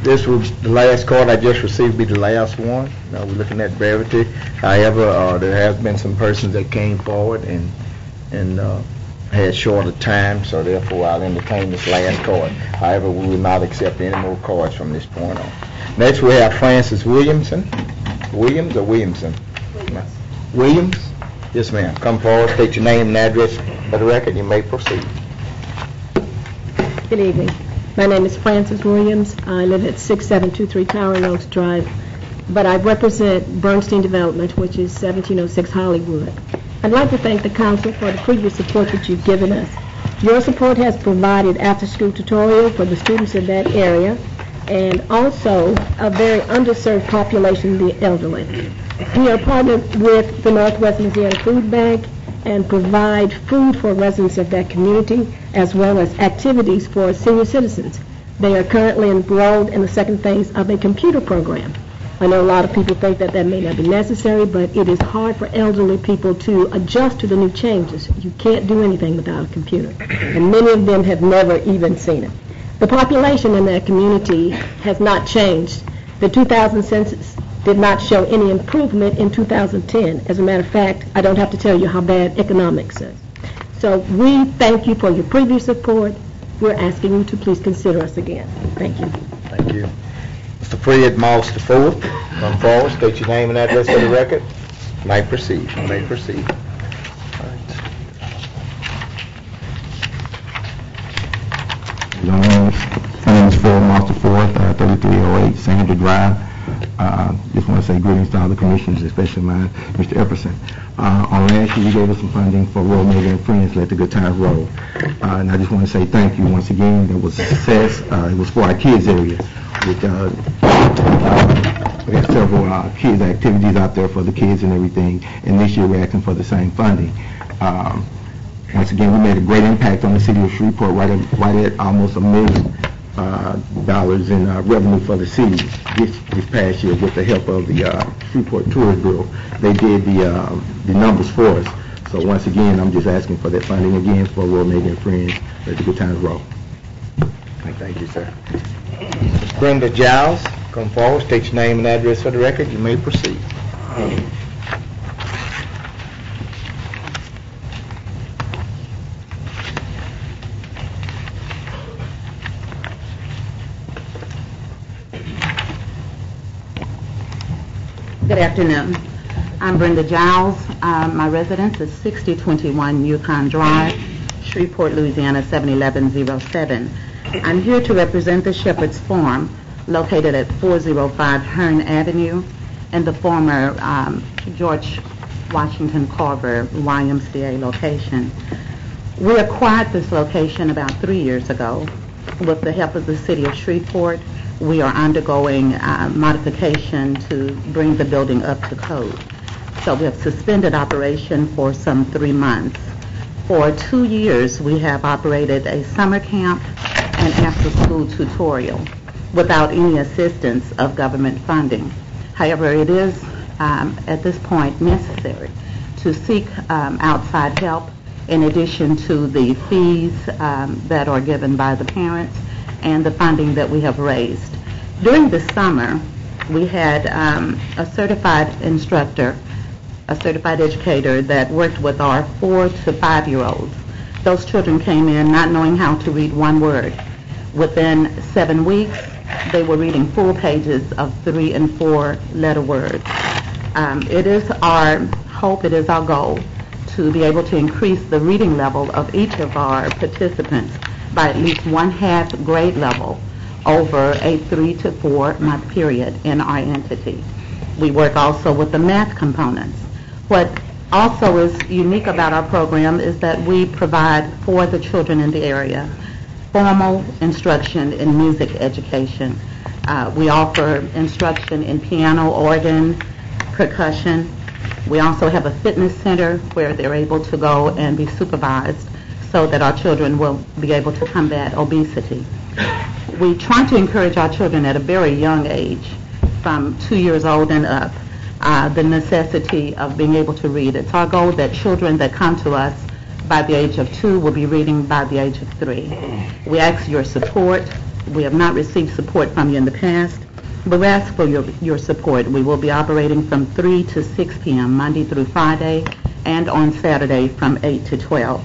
This was the last card I just received, be the last one. We're looking at brevity. However, there have been some persons that came forward and had shorter time, so therefore I'll entertain this last card. However, we will not accept any more cards from this point on. Next we have Francis Williamson. Williams or Williamson? Williams? Yes, ma'am. Come forward, state your name and address for the record. You may proceed. Good evening. My name is Frances Williams. I live at 6723 Towering Oaks Drive, but I represent Bernstein Development, which is 1706 Hollywood. I'd like to thank the council for the previous support that you've given us. Your support has provided after-school tutorial for the students in that area, and also a very underserved population, the elderly. We are partnered with the Northwest Louisiana Food Bank and provide food for residents of that community, as well as activities for senior citizens. They are currently enrolled in the second phase of a computer program. I know a lot of people think that that may not be necessary, but it is hard for elderly people to adjust to the new changes. You can't do anything without a computer, and many of them have never even seen it. The population in that community has not changed. The 2000 census did not show any improvement in 2010. As a matter of fact, I don't have to tell you how bad economics is. So we thank you for your previous support. We're asking you to please consider us again. Thank you. Thank you. Mr. Fred Moss IV, come forward, state your name and address for the record. You may proceed. You may proceed. My name is Fred Moss IV, 3308 Sandra Drive. Just want to say greetings to all the commissioners, especially mine, Mr. Epperson. On last year, you gave us some funding for Roll Mega and Friends, Let the Good Times Roll. And I just want to say thank you once again. That was a success. It was for our kids area. We have several kids activities out there for the kids and everything, and this year we're asking for the same funding. Once again, we made a great impact on the city of Shreveport, right at almost $1 million in revenue for the city this past year with the help of the Shreveport Tourist Bureau. They did the numbers for us. So once again, I'm just asking for that funding again for Roll Mega and Friends, Let the Good Times Roll. Thank you, sir. Brenda Giles, come forward, state your name and address for the record. You may proceed. Good afternoon. I'm Brenda Giles. My residence is 6021 Yukon Drive, Shreveport, Louisiana 71107. I'm here to represent the Shepherd's Farm, located at 405 Hearn Avenue, and the former George Washington Carver YMCA location. We acquired this location about 3 years ago. With the help of the city of Shreveport, we are undergoing modification to bring the building up to code. so we have suspended operation for some 3 months. For 2 years, we have operated a summer camp and after-school tutorial without any assistance of government funding. However, it is at this point necessary to seek outside help in addition to the fees that are given by the parents and the funding that we have raised. During the summer, we had a certified instructor, a certified educator that worked with our 4 to 5-year-olds. Those children came in not knowing how to read one word. Within 7 weeks, they were reading full pages of 3 and 4 letter words. It is our hope, it is our goal to be able to increase the reading level of each of our participants by at least 1/2 grade level over a 3 to 4 month period in our entity. We work also with the math components. What also is unique about our program is that we provide for the children in the area formal instruction in music education. We offer instruction in piano, organ, percussion. We also have a fitness center where they're able to go and be supervised so that our children will be able to combat obesity. We try to encourage our children at a very young age, from 2 years old and up, the necessity of being able to read. It's our goal that children that come to us by the age of 2 will be reading by the age of 3. We ask your support. We have not received support from you in the past, but we ask for your support. We will be operating from 3 to 6 p.m. Monday through Friday, and on Saturday from 8 to 12.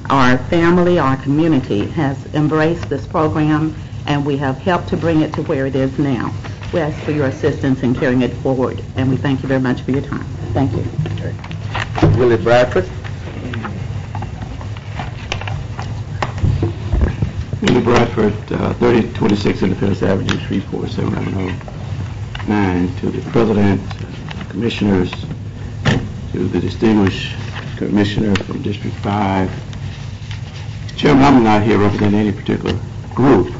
Our family, our community has embraced this program, and we have helped to bring it to where it is now. We ask for your assistance in carrying it forward, and we thank you very much for your time. Thank you. Willie Bradford. Willie Bradford, 3026 Independence Avenue, Shreveport, 71109. To the President, Commissioners, to the distinguished Commissioner from District 5. Chairman, I'm not here representing any particular group.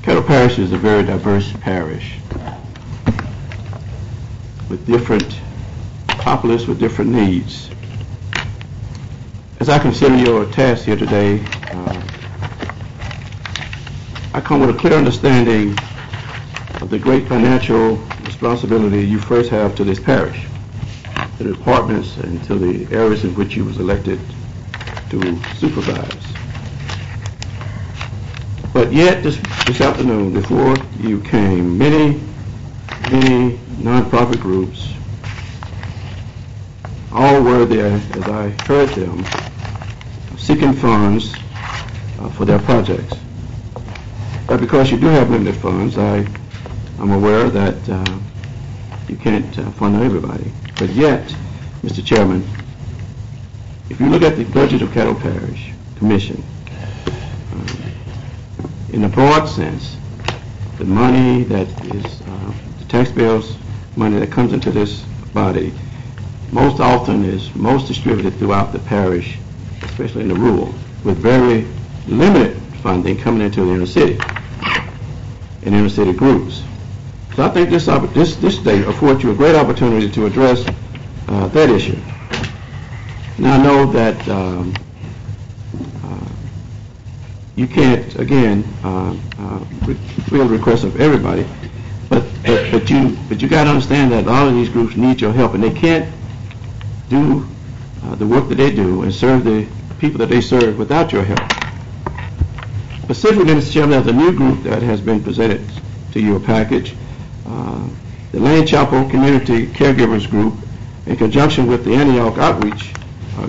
Caddo Parish is a very diverse parish with different populace with different needs. As I consider your task here today, I come with a clear understanding of the great financial responsibility you first have to this parish, to the departments and to the areas in which you was elected to supervise. But yet this afternoon, before you came, many nonprofit groups, all were there, as I heard them, seeking funds for their projects. But because you do have limited funds, I'm aware that you can't fund everybody. But yet, Mr. Chairman, if you look at the budget of Caddo Parish Commission, in a broad sense, the money that is the taxpayers' money that comes into this body most often is most distributed throughout the parish, especially in the rural, with very limited funding coming into the inner city and inner city groups. So I think this day affords you a great opportunity to address that issue. Now I know that you can't, again, fulfill the requests of everybody, but you got to understand that all of these groups need your help, and they can't do the work that they do and serve the people that they serve without your help. Specifically, Mr. Chairman, there's a new group that has been presented to you, a package. The Lane Chapel Community Caregivers Group, in conjunction with the Antioch Outreach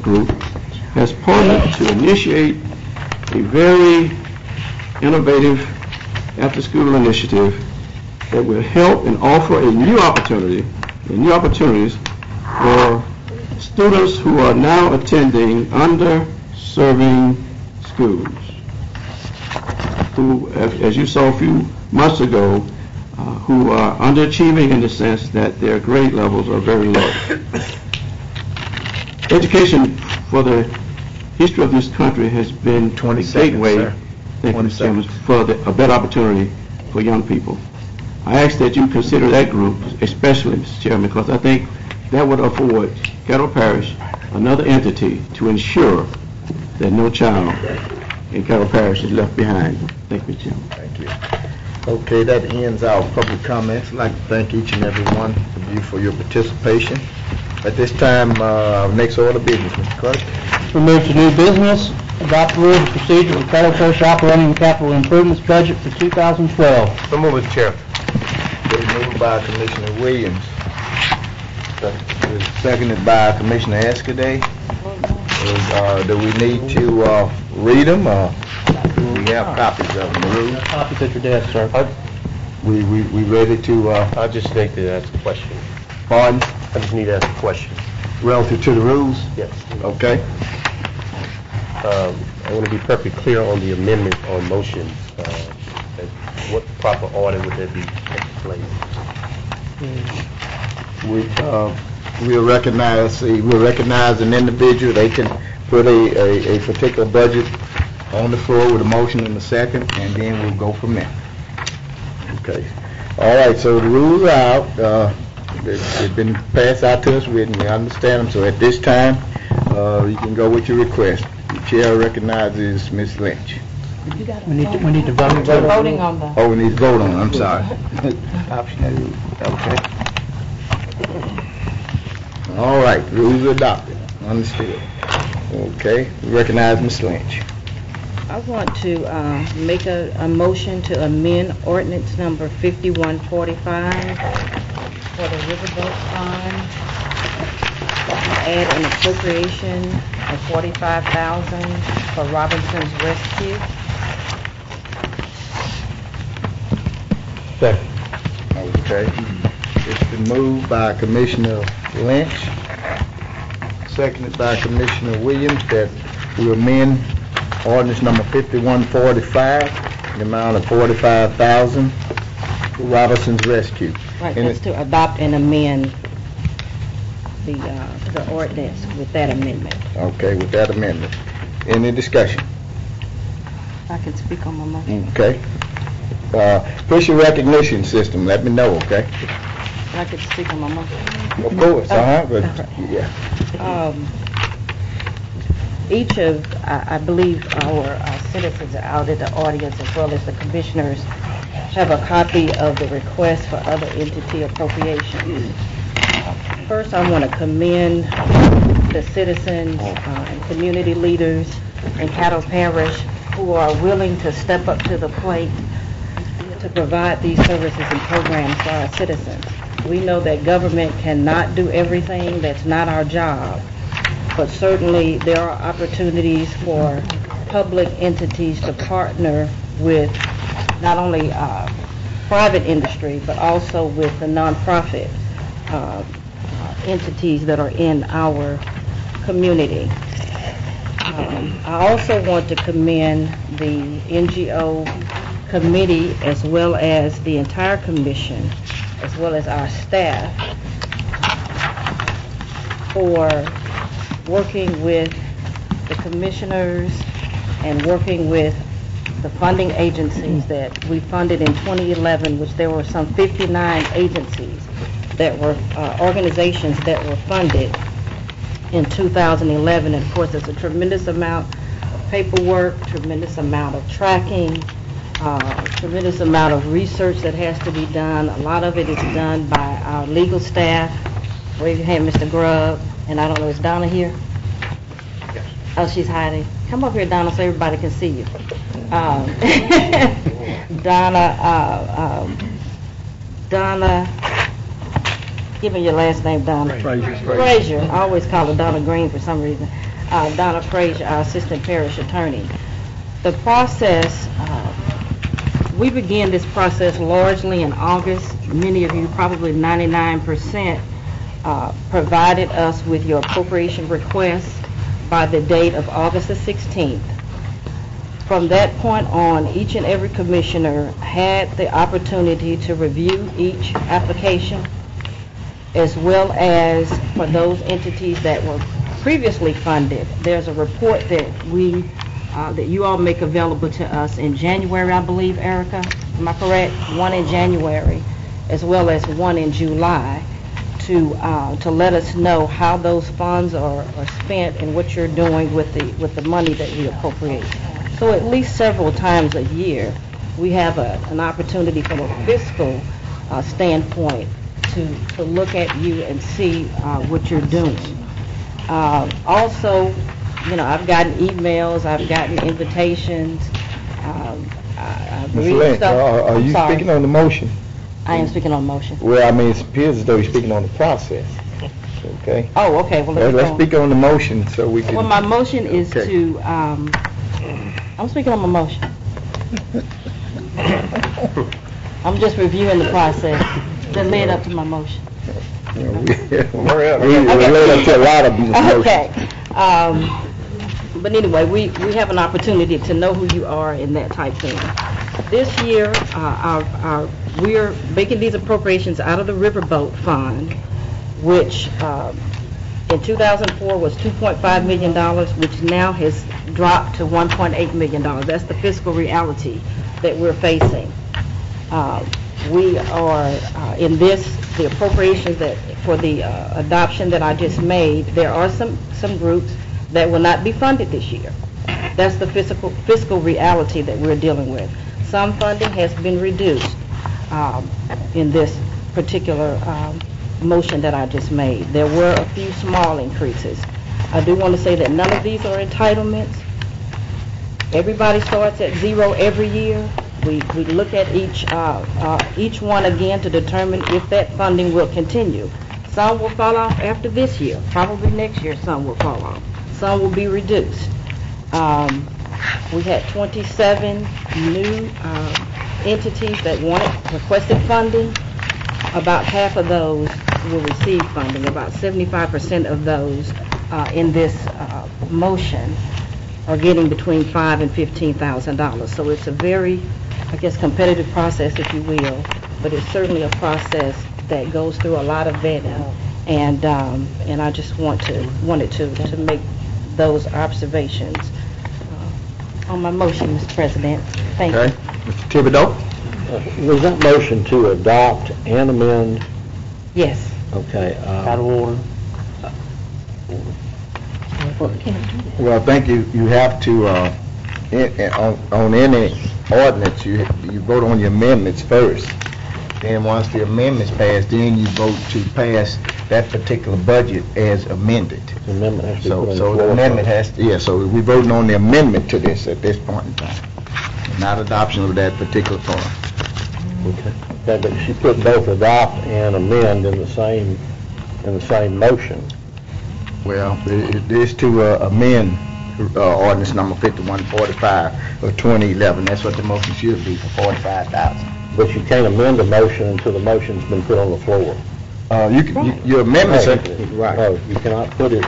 Group, has partnered to initiate a very innovative after-school initiative that will help and offer new opportunities for students who are now attending underserving schools, who, as you saw a few months ago, who are underachieving in the sense that their grade levels are very low. Education for the history of this country has been a gateway for a better opportunity for young people. I ask that you consider that group, especially, Mr. Chairman, because I think that would afford Caddo Parish another entity to ensure that no child in Caddo Parish is left behind. Thank you, Chairman. Thank you. Okay, that ends our public comments. I'd like to thank each and every one of you for your participation. At this time, next order of business, Mr. Clerk. We move to new business, adopt rules of procedure for Caddo Parish operating and capital improvements budget for 2012. So move, Mr. Chair. Moved by Commissioner Williams. Seconded by Commissioner Escaday. Do we need to read them, or do we have copies of them? The rules? Copies at your desk, sir. We ready to, I just need to ask a question. pardon, I just need to ask a question. relative to the rules? Yes. Okay. I want to be perfectly clear on the amendment on motions. What proper order would there be taking place? We'll recognize an individual. They can put a particular budget on the floor with a motion in a second, and then we'll go from there. Okay. All right, so the rules are out. They've been passed out to us. We understand them. So at this time, you can go with your request. The chair recognizes Ms. Lynch. We need to vote. Voting on the... Oh, we need to vote on it. I'm sorry. Okay. All right, rules are adopted. Understood. Okay, we recognize Ms. Lynch. I want to make a motion to amend ordinance number 5145 for the Riverboat Fund. Add an appropriation of $45,000 for Robinson's Rescue. Second. Okay. It's been moved by Commissioner Lynch, seconded by Commissioner Williams, that we amend ordinance number 5145, the amount of $45,000 for Robinson's Rescue. Right, that's to adopt and amend the ordinance with that amendment. Okay, with that amendment. Any discussion? I can speak on my motion. Okay. Push your recognition system, let me know, okay? I can speak on my motion. Of course, but, yeah. Each of, I believe, our citizens out in the audience, as well as the commissioners, have a copy of the request for other entity appropriations. First, I want to commend the citizens and community leaders in Caddo Parish who are willing to step up to the plate to provide these services and programs for our citizens. We know that government cannot do everything. That's not our job. But certainly there are opportunities for public entities to partner with not only private industry, but also with the nonprofit entities that are in our community. I also want to commend the NGO committee, as well as the entire commission, as well as our staff, for working with the commissioners and working with the funding agencies that we funded in 2011, which there were some 59 agencies that were organizations that were funded in 2011. And of course, there's a tremendous amount of paperwork, tremendous amount of tracking, tremendous amount of research that has to be done. A lot of it is done by our legal staff. Raise your hand, Mr. Grubb. And I don't know, is Donna here? Yes. Oh, she's hiding. Come up here, Donna, so everybody can see you. Donna, give me your last name, Donna. Frazier. I always call her Donna Green for some reason. Donna Frazier, our assistant parish attorney. The process, we began this process largely in August. Many of you, probably 99%, provided us with your appropriation request by the date of August the 16th. From that point on, each and every commissioner had the opportunity to review each application, as well as for those entities that were previously funded. There's a report that that you all make available to us in January, I believe, Erica. Am I correct? One in January. as well as one in July, to let us know how those funds are spent and what you're doing with the money that we appropriate. So at least several times a year, we have an opportunity from a fiscal standpoint to look at you and see what you're doing. Also, I've gotten emails, I've gotten invitations. Ms. Lynch, are you speaking on the motion? I am speaking on motion. Well, I mean, it appears as though you're speaking on the process. Okay? Oh, okay. Well, let's speak on the motion so we can... Well, my motion is to, I'm speaking on my motion. I'm just reviewing the process that led up to my motion. We led up to a lot of motions. Okay. But anyway, we have an opportunity to know who you are and that type thing. This year, we're making these appropriations out of the Riverboat Fund, which in 2004 was $2.5 million, which now has dropped to $1.8 million. That's the fiscal reality that we're facing. We are in the appropriations that for the adoption that I just made, there are some groups that will not be funded this year. That's the fiscal reality that we're dealing with. Some funding has been reduced in this particular motion that I just made. There were a few small increases. I do want to say that none of these are entitlements. Everybody starts at zero every year. We look at each one again to determine if that funding will continue. Some will fall off after this year. Probably next year some will fall off. Some will be reduced. We had 27 new entities that requested funding. About half of those will receive funding. About 75% of those in this motion are getting between $5,000 and $15,000. So it's a very, competitive process, if you will, but it's certainly a process that goes through a lot of vetting, and I just wanted to make those observations on my motion, Mr. President. Thank you. Mr. Thibodeau? Was that motion to adopt and amend? Yes. Okay. Out of order. Well, I think you have to, on any ordinance, you vote on your amendments first. Then once the amendment's passed, then you vote to pass that particular budget as amended. The amendment has to be put on the So floor the amendment first. has to, so we're voting on the amendment to this at this point in time, not adoption of that particular part. Okay. But she put both adopt and amend in the same motion. Well, it is to amend ordinance number 5145 of 2011. That's what the motion should be, for $45,000. But you can't amend a motion until the motion's been put on the floor. Your amendments are, right. No, you cannot put it,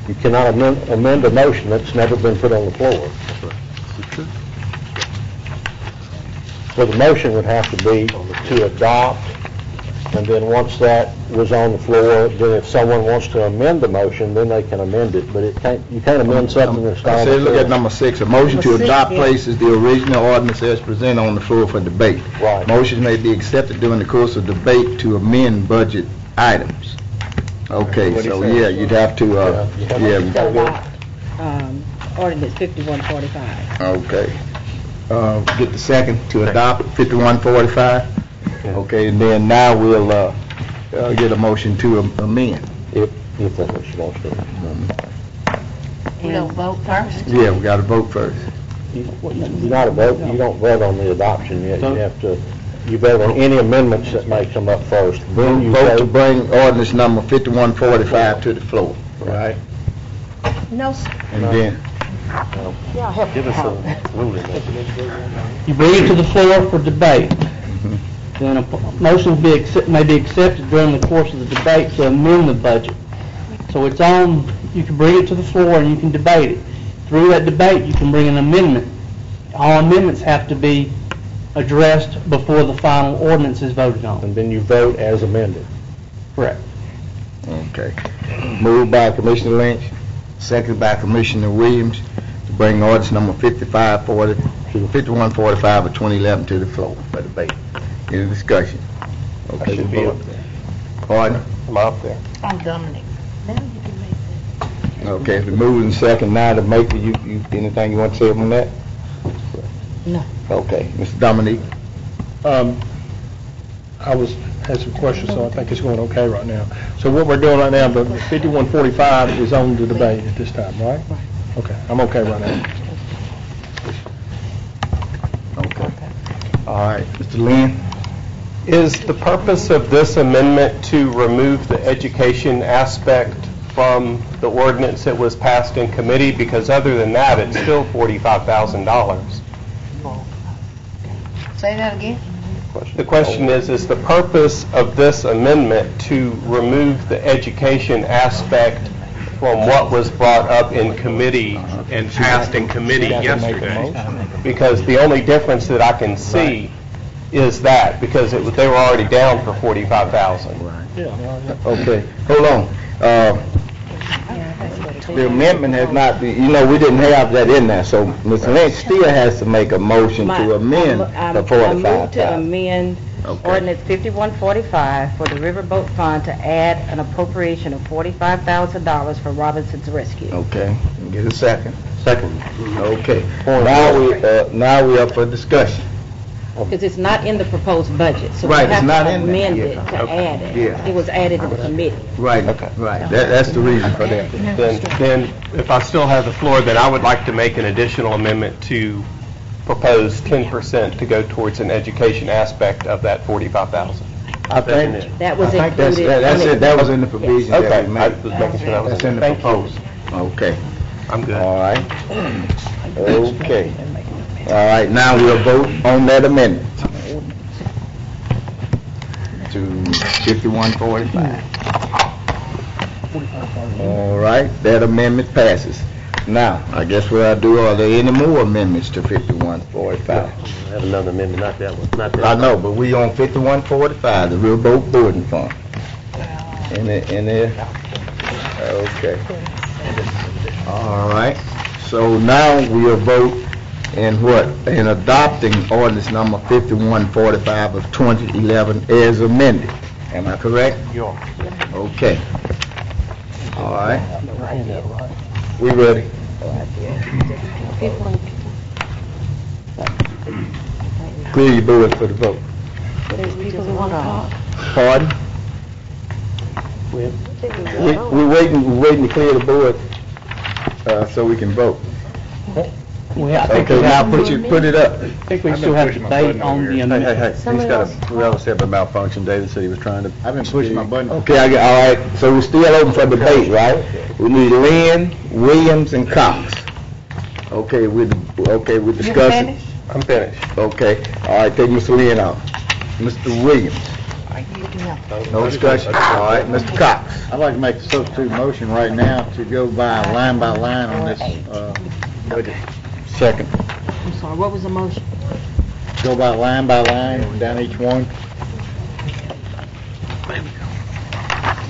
you cannot amend a motion that's never been put on the floor. So the motion would have to be to adopt, and then once that was on the floor, then if someone wants to amend the motion, then they can amend it, but you can't amend something that's not on the floor. Look at number 6, a motion to adopt places the original ordinance as presented on the floor for debate. Right. Motions may be accepted during the course of debate to amend budget items. Okay, so you'd have to, Ordinance 5145. Okay. Get the second to adopt 5145. Okay, and then now we'll get a motion to amend. If that's what she wants to. We don't vote first? Yeah, we got to vote first. You don't vote on the adoption yet. You vote on any amendments that may come up first. Then you vote to bring ordinance number 5145 to the floor. Right. No, sir. And then Give us a ruling. You bring it to the floor for debate. Then a motion may be accepted during the course of the debate to amend the budget. So it's on, you can bring it to the floor and you can debate it. Through that debate, you can bring an amendment. All amendments have to be addressed before the final ordinance is voted on. And then you vote as amended. Correct. Okay. Moved by Commissioner Lynch, seconded by Commissioner Williams, to bring ordinance number 5145 of 2011 to the floor for debate. Any discussion? Okay, should we be vote. up there. Pardon? Am I up there? I'm Dominic. Now you can make Okay, if we move in second now to make, you, anything you want to say on that? No. Okay, Mr. Dominique? Had some questions, so I think it's going okay right now. So what we're doing right now, the 5145 is on the debate at this time, right? Okay, I'm okay right now. Okay. All right, Mr. Lynn? Is the purpose of this amendment to remove the education aspect from the ordinance that was passed in committee? Because other than that, it's still $45,000. Say that again? The question is the purpose of this amendment to remove the education aspect from what was brought up in committee and passed in committee yesterday? Because the only difference that I can see is that, because they were already down for $45,000. Okay, hold on. The amendment has not been, we didn't have that in there, so Ms. Lynch still has to make a motion to amend the I move to $45,000. amend ordinance 5145 for the Riverboat Fund to add an appropriation of $45,000 for Robinson's Rescue. Okay, get a second. Second. Okay, now we up for discussion. Because it's not in the proposed budget, so we Right, it's have not to in there. amend Yeah. it to add it. Yeah. It was added in the committee. Right, right, that's the reason for that. Then, if I still have the floor, then I would like to make an additional amendment to propose 10% to go towards an education aspect of that $45,000. I think, That was I think that's included. it, that was in the provision that Okay, we I made. was making sure that was That's in the Thank you. proposal. Okay. I'm good. All right. Okay. All right, now we'll vote on that amendment to 5145. All right, that amendment passes. Now, I guess what I'll do, are there any more amendments to 5145? I have another amendment, not that one, not that I one. know, but we on 5145, the Riverboat Boarding Fund. In there? Okay. All right, so now we'll vote in adopting ordinance number 5145 of 2011 as amended. Am I correct? You are. Okay. All right. We ready? Clear your boards for the vote. Pardon? We're waiting to clear the board, so we can vote. Okay, now put it up. I think we still have debate on the amendment. We always have a malfunction. David said he was trying to. I've been pushing my button. Okay, all right, so we're still open for debate, right? We need Lynn, Williams, and Cox. Okay, we're discussing. I'm finished. Okay, all right, take Mr. Lynn out. Mr. Williams. No discussion. All right, Mr. Cox. I'd like to make a substitute motion right now to go by line on this budget. Second. I'm sorry, what was the motion? Go by line down each one.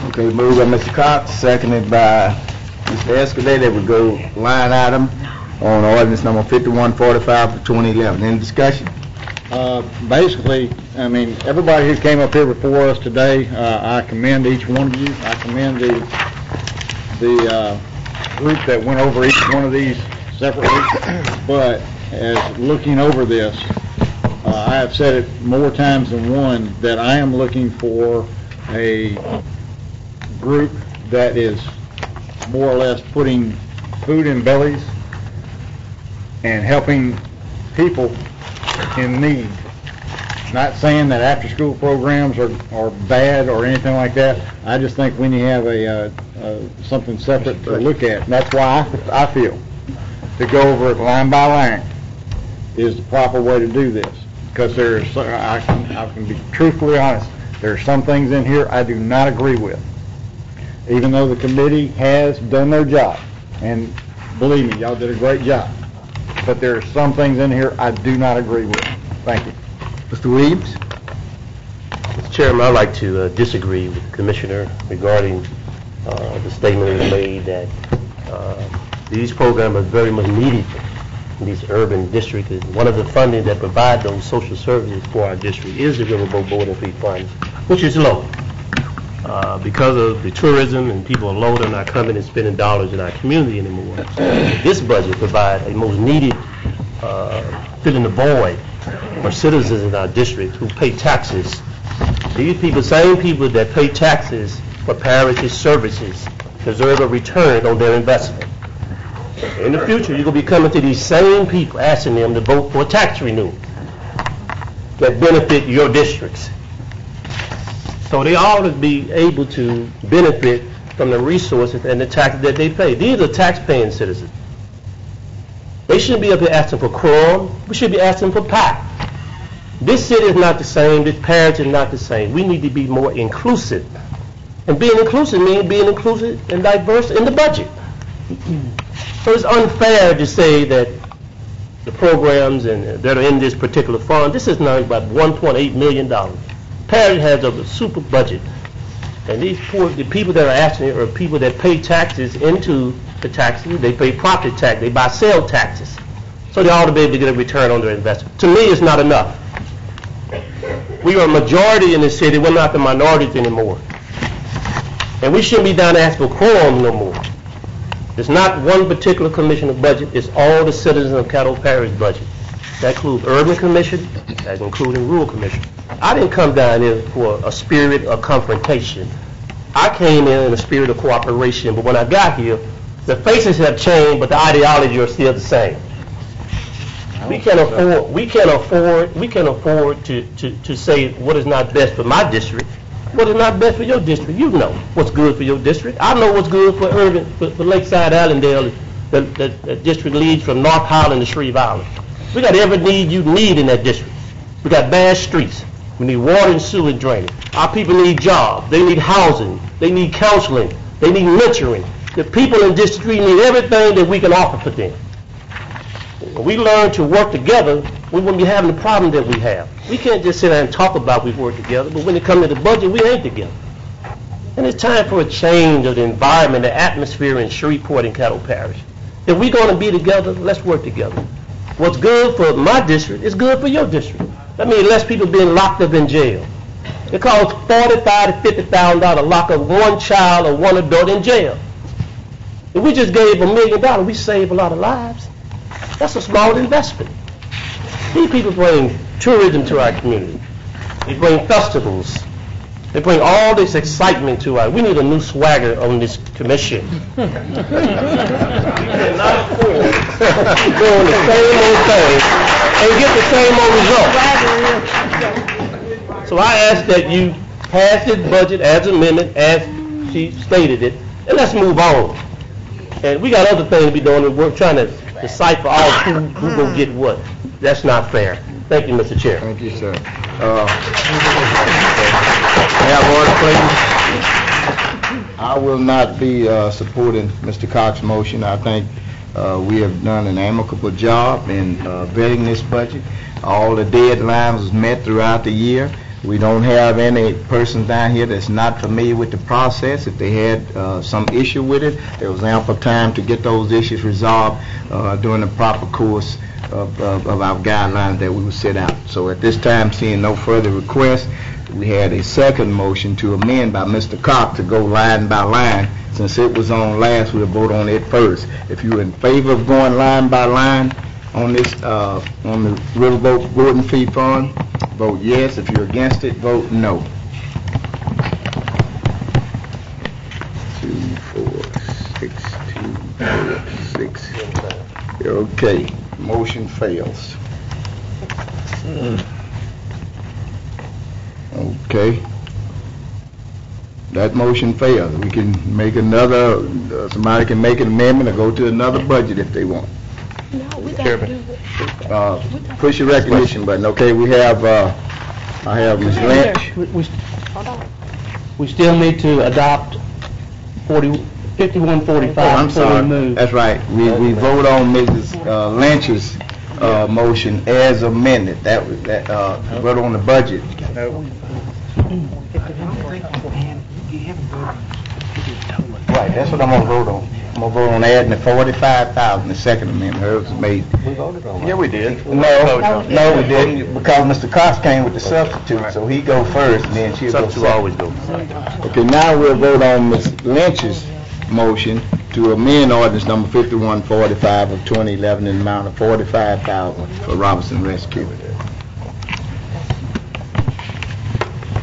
Okay, moved by Mr. Cox, seconded by Mr. Escalade, that would go line item on ordinance number 5145 for 2011. Any discussion? Basically, I mean, everybody who came up here before us today, I commend each one of you. I commend the group that went over each one of these separately. But as looking over this, I have said it more times than one that I am looking for a group that is more or less putting food in bellies and helping people in need. Not saying that after-school programs are bad or anything like that. I just think we need to have something separate to look at. And that's why I feel to go over it line by line is the proper way to do this. Because I can be truthfully honest, there are some things in here I do not agree with. Even though the committee has done their job, and believe me, y'all did a great job. But there are some things in here I do not agree with. Thank you. Mr. Williams? Mr. Chairman, I'd like to disagree with the Commissioner regarding the statement he made that these programs are very much needed in these urban districts. One of the funding that provide those social services for our district is the Riverboat Boarding Fee Fund. which is low. Because of the tourism and people are low, they're not coming and spending dollars in our community anymore. This budget provides a most needed filling the void for citizens in our district who pay taxes. These people, same people that pay taxes for parish's services, deserve a return on their investment. In the future, you're going to be coming to these same people, asking them to vote for a tax renewal that benefit your districts. So they ought to be able to benefit from the resources and the taxes that they pay. These are tax-paying citizens. They shouldn't be up here asking for crumb. We should be asking for pie. This city is not the same. This parish is not the same. We need to be more inclusive. And being inclusive means being inclusive and diverse in the budget. So it's unfair to say that the programs that are in this particular fund, this is now about $1.8 million. Parish has a super budget. And the people that are asking it are people that pay taxes into the taxes. They pay property tax. They buy sale taxes. So they ought to be able to get a return on their investment. To me, it's not enough. We are a majority in the city. We're not the minorities anymore. And we shouldn't be down to ask for quorum no more. It's not one particular commissioner budget. It's all the citizens of Caddo Parish budget. That includes urban commission, that includes rural commission. I didn't come down here for a spirit of confrontation. I came in a spirit of cooperation, but when I got here, the faces have changed, but the ideology are still the same. We can't afford to say what is not best for my district, what is not best for your district. You know what's good for your district. I know what's good for urban, for Lakeside Allendale, the district leads from North Highland to Shreve Island. We got every need you need in that district. We got bad streets. We need water and sewer and drainage. Our people need jobs. They need housing. They need counseling. They need mentoring. The people in District 3 need everything that we can offer for them. When we learn to work together, we won't be having the problem that we have. We can't just sit there and talk about we work together, but when it comes to the budget, we ain't together. And it's time for a change of the environment, the atmosphere in Shreveport and Caddo Parish. If we're going to be together, let's work together. What's good for my district is good for your district. That means less people being locked up in jail. It costs $45,000 to $50,000 to lock up one child or one adult in jail. If we just gave $1 million, we save a lot of lives. That's a small investment. These people bring tourism to our community. They bring festivals. They bring all this excitement to us. We need a new swagger on this commission. We cannot afford doing the same old thing and get the same old result. So I ask that you pass this budget as amendment, as she stated it, and let's move on. And we got other things to be doing. We're trying to decipher all who will get what. That's not fair. Thank you, Mr. Chair. Thank you, sir. May I have order, please? I will not be supporting Mr. Cox's motion. I think we have done an amicable job in vetting this budget. All the deadlines was met throughout the year. We don't have any person down here that's not familiar with the process. If they had some issue with it, there was ample time to get those issues resolved during the proper course of our guidelines that we would set out. So at this time, seeing no further requests, we had a second motion to amend by Mr. Cox to go line by line. Since it was on last, we'll vote on it first. If you're in favor of going line by line on this, on the Riverboat Boarding Fee Fund, vote yes. If you're against it, vote no. 2, 4, 6, 2, 4, 6. Okay, motion fails. Okay. That motion fails. We can make another, somebody can make an amendment or go to another budget if they want. No, we got to do it. Push your recognition button. Okay, we have, I have Ms. Lynch. We still need to adopt 5145 I'm before we sorry. move. That's right. We vote on Mrs. Lynch's motion as amended. That vote on the budget. Right, that's what I'm going to vote on. I'm gonna vote on adding the 45,000, the second amendment. Hers was made. We voted on Yeah, we did. No, we didn't, because Mr. Cox came with the substitute, so he go first, and then she'll go Substitute second. always goes second. Okay, now we'll vote on Ms. Lynch's motion to amend ordinance number 5145 of 2011 in the amount of 45,000 for Robinson Rescue.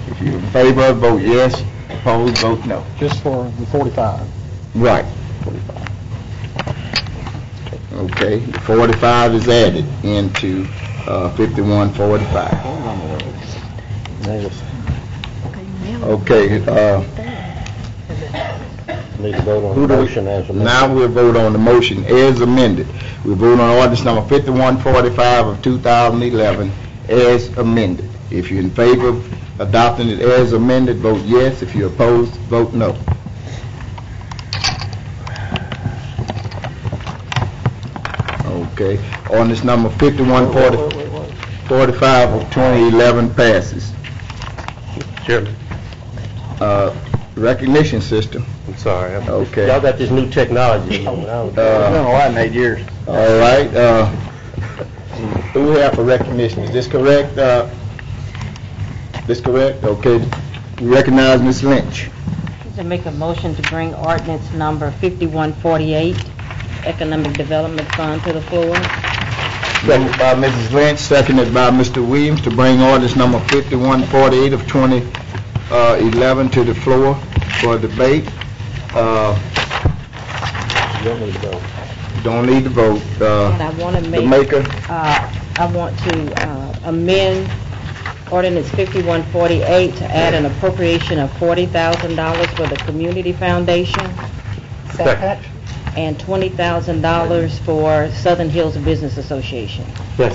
If you're in favor, vote yes. Opposed, vote no. Just for the 45. Right. Okay, the 45 is added into 5145. Okay, Need to vote on the motion as amended. now we'll vote on the motion as amended. We vote on ordinance number 5145 of 2011 as amended. If you're in favor of adopting it as amended, vote yes. If you're opposed, vote no. Okay, ordinance number 5145 of 2011 passes. Chairman, Recognition system. I'm sorry. Okay. Y'all got this new technology. It's been a lot in 8 years. All right, who we have for recognition? Is this correct? This correct? Okay. We recognize Ms. Lynch. To make a motion to bring ordinance number 5148, Economic Development Fund, to the floor. Seconded by Mrs. Lynch, seconded by Mr. Williams, to bring ordinance number 5148 of 2011 to the floor for debate. Don't need to vote. And I want to The make, maker. I want to amend ordinance 5148 to add an appropriation of $40,000 for the Community Foundation. Second. And $20,000 for Southern Hills Business Association. Yes.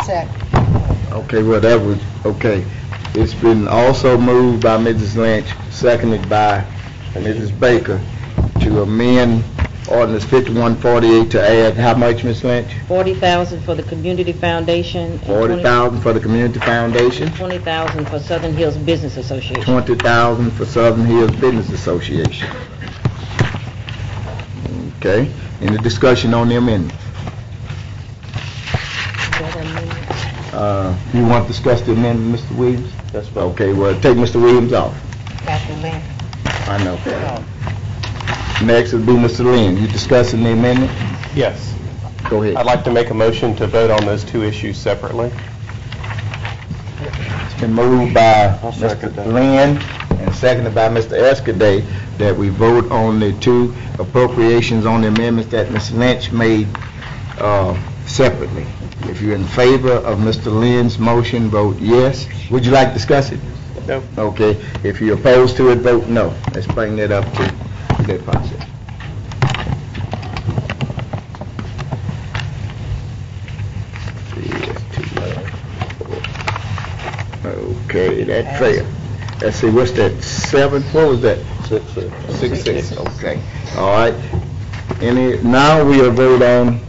Okay, well, that was, okay. It's been also moved by Mrs. Lynch, seconded by Mrs. Baker, to amend ordinance 5148 to add how much, Ms. Lynch? $40,000 for the Community Foundation. And $40,000 for the Community Foundation, $20,000 for Southern Hills Business Association. $20,000 for Southern Hills Business Association. Okay, any discussion on the amendment? You want to discuss the amendment, Mr. Williams? That's fine. Okay, well, take Mr. Williams off. Dr. Lynn. I know. Next will be Mr. Lynn. You discussing the amendment? Yes. Go ahead. I'd like to make a motion to vote on those two issues separately. It's been moved by Mr. Lynn and seconded by Mr. Escaday that we vote on the two appropriations on the amendments that Ms. Lynch made separately. If you're in favor of Mr. Lynn's motion, vote yes. Would you like to discuss it? No. Okay. If you're opposed to it, vote no. Let's bring that up to that process. Okay, that failed. Let's see, what's that, 7? What was that? 6. Okay. All right. Now we'll vote on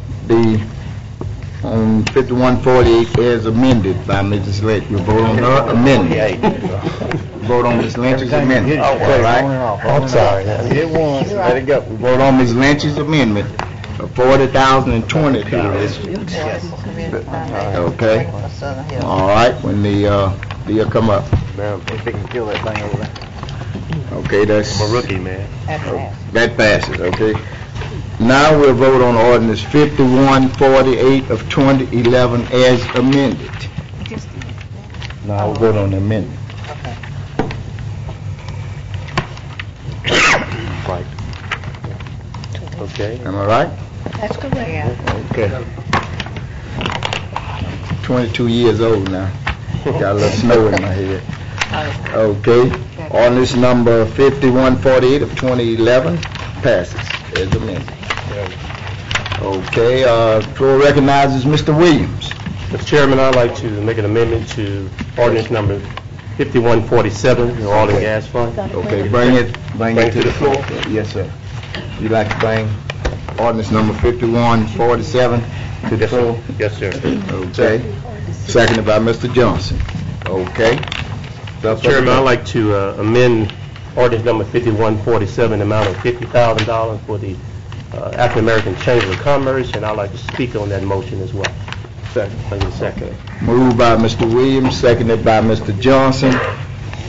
5148 as amended by Mrs. Lynch. We'll vote on her amendment. Vote on Ms. Lynch's amendment. All right? I'm sorry. It won. Let it go. We vote on Ms. Lynch's amendment of $40,020. Okay. All right. When the deal come up. If they can kill that thing over there. Okay, that's. I'm a rookie, man. That passes. Okay. Now we'll vote on ordinance 5148 of 2011 as amended. Now we'll vote on the amendment. Right. Okay. Am I right? That's correct. Okay. 22 years old now. Got a little snow in my head. Okay. Ordinance number 5148 of 2011 passes as amended. Okay, floor recognizes Mr. Williams. Mr. Chairman, I'd like to make an amendment to ordinance number 5147, the oil and gas fund. Okay, bring it to the floor. Yes, sir. You'd like to bring ordinance number 5147 to the floor? Yes, sir. Okay. Seconded by Mr. Johnson. Okay. Mr. Chairman, I'd like to amend ordinance number 5147, amount of $50,000 for the African American Chamber of Commerce, and I'd like to speak on that motion as well. Second. Moved by Mr. Williams, seconded by Mr. Johnson,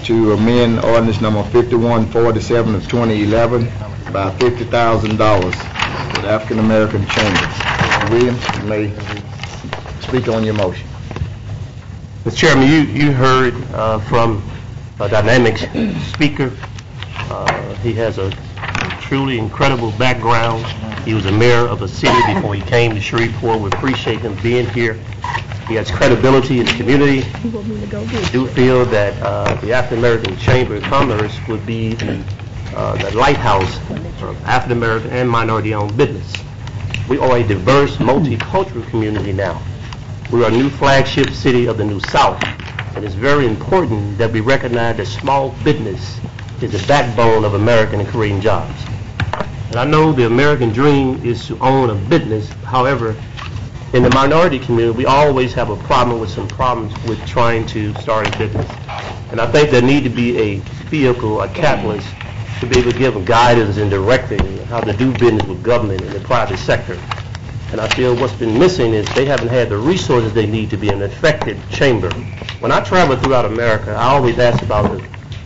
to amend ordinance number 5147 of 2011 by $50,000 for the African American Chamber. Mr. Williams, you may speak on your motion. Mr. Chairman, you heard from a dynamic speaker. He has a truly incredible background. He was a mayor of a city before he came to Shreveport. We appreciate him being here. He has credibility in the community. We do feel that the African American Chamber of Commerce would be the lighthouse of African American and minority-owned business. We are a diverse, multicultural community now. We are a new flagship city of the New South, and it's very important that we recognize that small business is the backbone of American and creating jobs. And I know the American dream is to own a business. However, in the minority community, we always have a problem with trying to start a business. And I think there need to be a vehicle, a catalyst, to be able to give them guidance and directing how to do business with government and the private sector. And I feel what's been missing is they haven't had the resources they need to be an effective chamber. When I travel throughout America, I always ask about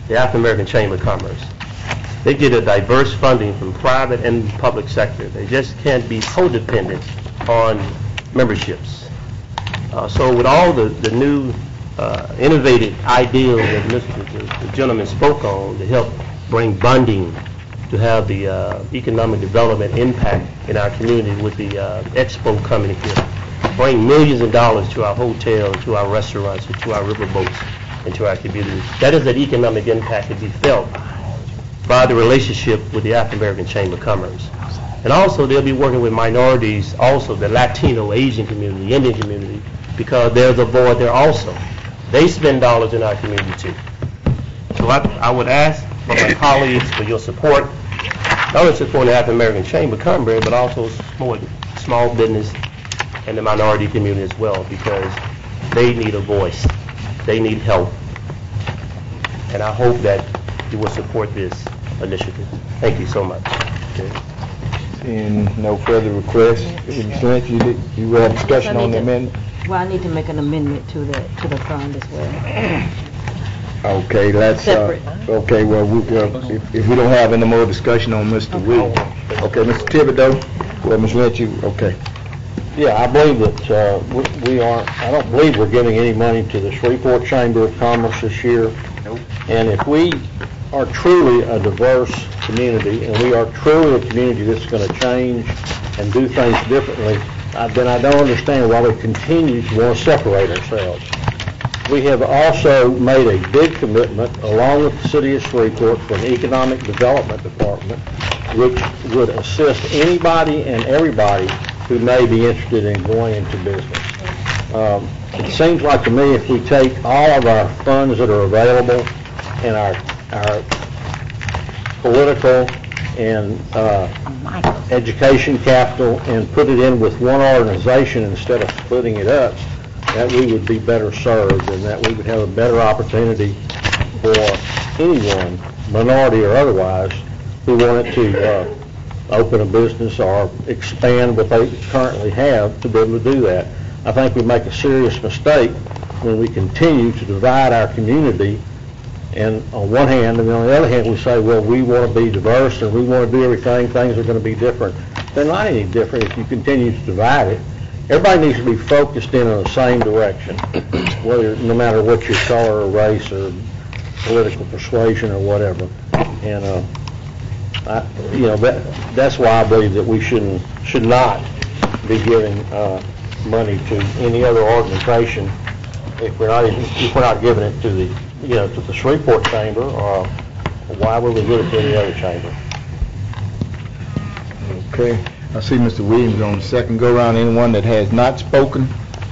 the African American Chamber of Commerce. They get a diverse funding from private and public sector. They just can't be codependent on memberships. So with all the new innovative ideas that the gentleman spoke on to help bring bonding, to have the economic development impact in our community with the expo coming here, bring millions of dollars to our hotels, to our restaurants, to our riverboats, and to our community. That is an economic impact to be felt by the relationship with the African American Chamber of Commerce. And also they'll be working with minorities, also the Latino, Asian community, Indian community, because there's a void there also. They spend dollars in our community too. So I would ask for my colleagues for your support, not only supporting the African American Chamber of Commerce, but also small business and the minority community as well, because they need a voice. They need help. And I hope that you will support this initiative. Thank you so much. Seeing no further requests, Ms. Lynch, you have discussion on the amendment? Well, I need to make an amendment to the fund as well. Okay, let's, okay, well, if we don't have any more discussion on Mr. Williams. Okay, Mr. Thibodeau, well, Ms. Lynch, okay. Yeah, I believe that I don't believe we're giving any money to the Shreveport Chamber of Commerce this year. And if we are truly a diverse community, and we are truly a community that's going to change and do things differently, then I don't understand why we continue to want to separate ourselves. We have also made a big commitment, along with the City of Shreveport, for an Economic Development Department, which would assist anybody and everybody who may be interested in going into business. It seems like to me if we take all of our funds that are available and our political and education capital and put it in with one organization instead of splitting it up, that we would be better served and that we would have a better opportunity for anyone, minority or otherwise, who wanted to open a business or expand what they currently have to be able to do that. I think we make a serious mistake when we continue to divide our community, and on one hand, and on the other hand we say, well, we want to be diverse and we want to do everything, things are going to be different. They're not any different if you continue to divide it. Everybody needs to be focused in on the same direction, no matter what your color or race or political persuasion or whatever. And that's why I believe that we should not be giving money to any other organization if we're not giving it to the to the Shreveport Chamber, or why would we give it to any other chamber? Okay. I see Mr. Williams on the second go-round. Anyone that has not spoken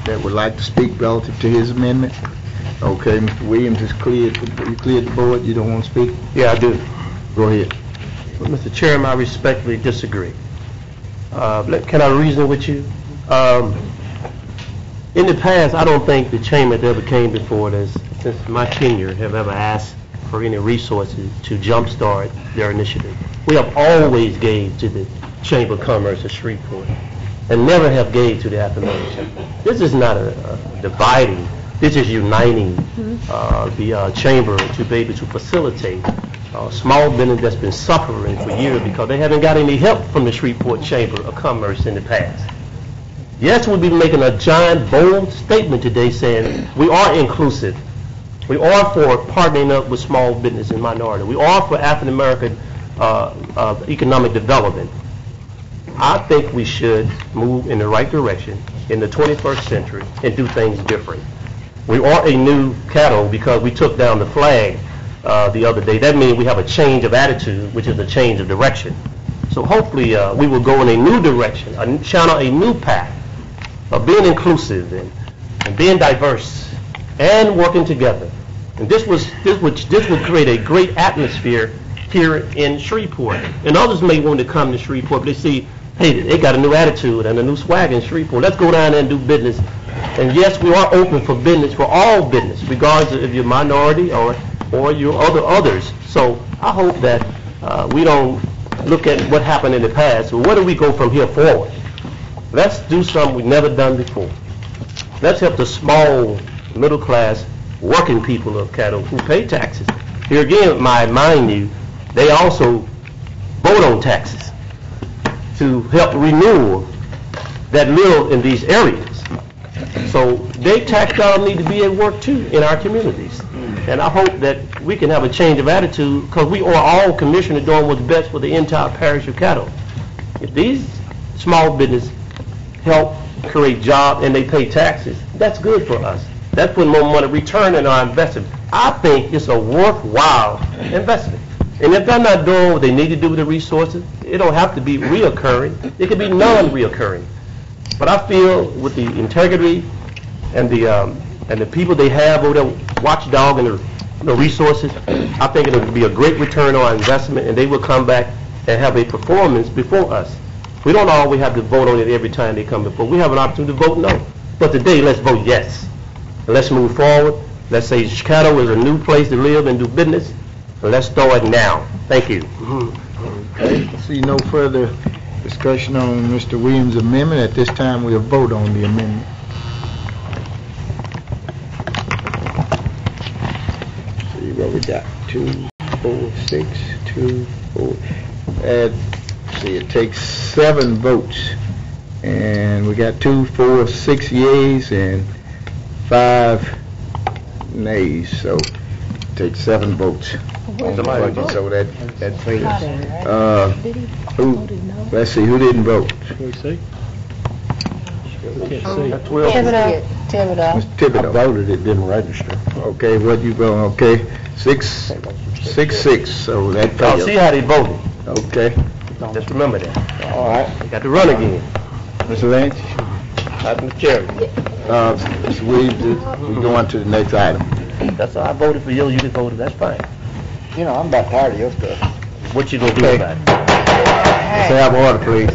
that would like to speak relative to his amendment? Okay, Mr. Williams is cleared. You cleared the board? You don't want to speak? Yeah, I do. Go ahead. Well, Mr. Chairman, I respectfully disagree. Can I reason with you? In the past, I don't think the chamber that ever came before this, since my tenure, have ever asked for any resources to jumpstart their initiative. We have always gave to the Chamber of Commerce of Shreveport and never have gave to the African American Chamber. This is not a dividing. This is uniting the chamber to be able to facilitate small business that's been suffering for years because they haven't got any help from the Shreveport Chamber of Commerce in the past. Yes, we'll be making a giant, bold statement today saying we are inclusive. We are for partnering up with small business and minority. We are for African American economic development. I think we should move in the right direction in the 21st century and do things different. We are a new Caddo because we took down the flag the other day. That means we have a change of attitude, which is a change of direction. So hopefully we will go in a new direction, channel a new path of being inclusive and being diverse and working together. And this would create a great atmosphere here in Shreveport. And others may want to come to Shreveport, but they see, hey, they got a new attitude and a new swag in Shreveport. Let's go down there and do business. And yes, we are open for business, for all business, regardless of if you're minority or your others. So I hope that we don't look at what happened in the past. So where do we go from here forward? Let's do something we've never done before. Let's help the small, middle class, working people of Caddo who pay taxes. Here again, mind you, they also vote on taxes to help renew that live in these areas. So their tax dollars need to be at work too in our communities. And I hope that we can have a change of attitude because we are all commissioned to doing what's best for the entire parish of Caddo. If these small business help create jobs and they pay taxes, that's good for us. That's putting more money return in our investment. I think it's a worthwhile investment. And if they're not doing what they need to do with the resources, it don't have to be reoccurring. It could be non-reoccurring. But I feel with the integrity and the people they have over there, watchdog and the resources, I think it'll be a great return on our investment, and they will come back and have a performance before us. We don't always have to vote on it every time they come before. We have an opportunity to vote no. But today, let's vote yes. And let's move forward. Let's say Caddo is a new place to live and do business. And let's start now. Thank you. Okay. See no further discussion on Mr. Williams' amendment. At this time, we'll vote on the amendment. See what we got. 2, 4, 6, 2, 4. See, it takes 7 votes. And we got 2, 4, 6 yeas and 5 nays. So it takes 7 votes on the budget. So that fails. Let's see, who didn't vote? see? Mr. Thibodeau. I voted, it didn't register. Okay, what you vote? Okay, 6, so that fails. I'll see how they voted. Okay. Just remember that. All right. You got to run again. Mr. Lynch? Mr. Chairman. Mr. Williams, we go on to the next item. That's all. I voted for you. You can vote. That's fine. You know, I'm about tired of your stuff. What you gonna do about it? Let's have order, please.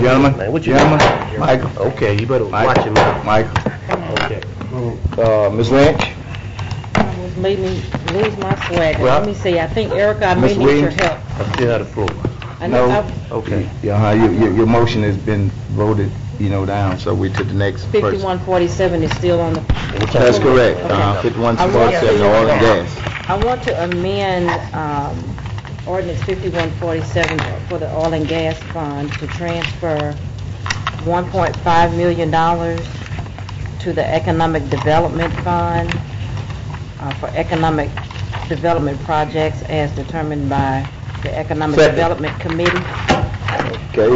Gentlemen, Michael. Okay, you better watch your mouth. Michael. Okay. Ms. Lynch? Lose my swag. Well, Let me see. I think, Erica, I may Ms. need your Williams? help. I still have the floor. I know. No. Okay. Your motion has been voted, down, so we're to the next person. 5147 is still on the... That's correct. Okay. 5147, oil and gas. I want to amend ordinance 5147 for the oil and gas fund to transfer $1.5 million to the economic development fund for economic development projects as determined by the Economic Development Committee. Okay,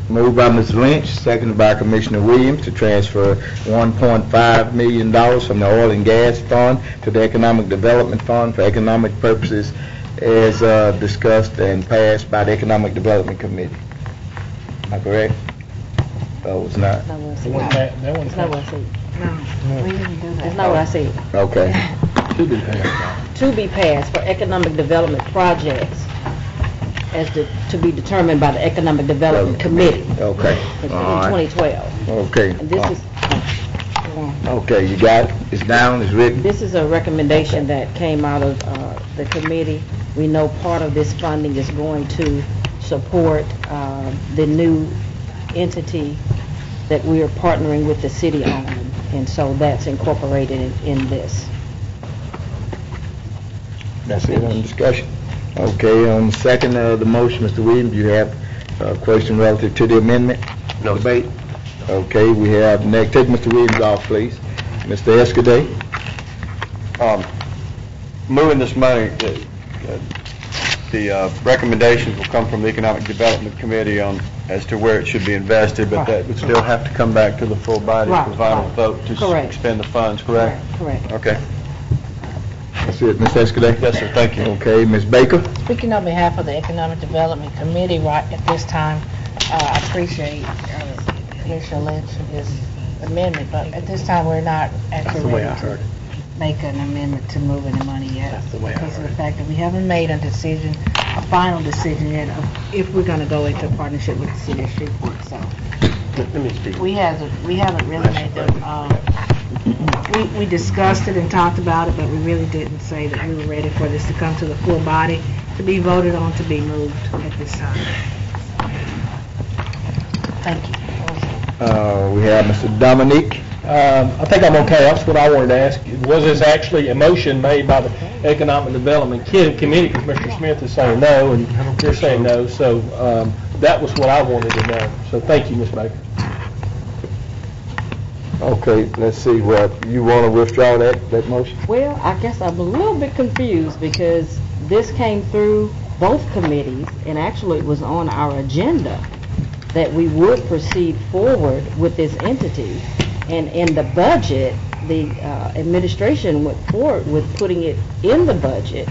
moved by Ms. Lynch, seconded by Commissioner Williams to transfer $1.5 million from the Oil and Gas Fund to the Economic Development Fund for economic purposes as discussed and passed by the Economic Development Committee. Am I correct? Oh, it's not? That's not what I said. That's not what I said. That's not what I said. Okay. To be passed for economic development projects as to be determined by the Economic Development Committee. Okay. In All right. 2012. Okay. And this is... Okay, you got it? It's down, it's written? This is a recommendation that came out of the committee. We know part of this funding is going to support the new entity that we are partnering with the city on, and so that's incorporated in this. That's it on discussion. Okay, on the second of the motion, Mr. Williams, you have a question relative to the amendment? No debate. Okay, we have, next, take Mr. Williams off, please. Mr. Escaday? Moving this money, the recommendations will come from the Economic Development Committee on as to where it should be invested, but that would still have to come back to the full body for final vote to expend the funds, correct? Correct. Okay. That's it, Ms. Escaday? Yes, sir, thank you. Okay, Ms. Baker? Speaking on behalf of the Economic Development Committee right at this time, I appreciate Commissioner Lynch and his amendment, but at this time, we're not actually ready to make an amendment to move any money yet. Because of the fact that we haven't made a decision, a final decision yet of if we're going to go into a partnership with the city of Shreveport. So Let me speak. we haven't really made the, we discussed it and talked about it, but we really didn't say that we were ready for this to come to the full body, to be voted on, to be moved at this time. Thank you. We have Mr. Dominique. I think I'm okay. That's what I wanted to ask. Was this actually a motion made by the Economic Development Committee? Because Mr. Smith is saying no, and you're saying no. So that was what I wanted to know. So thank you, Ms. Baker. Okay, let's see, what, you want to withdraw that motion? Well, I guess I'm a little bit confused because this came through both committees, and actually it was on our agenda that we would proceed forward with this entity. And in the budget, the administration went forward with putting it in the budget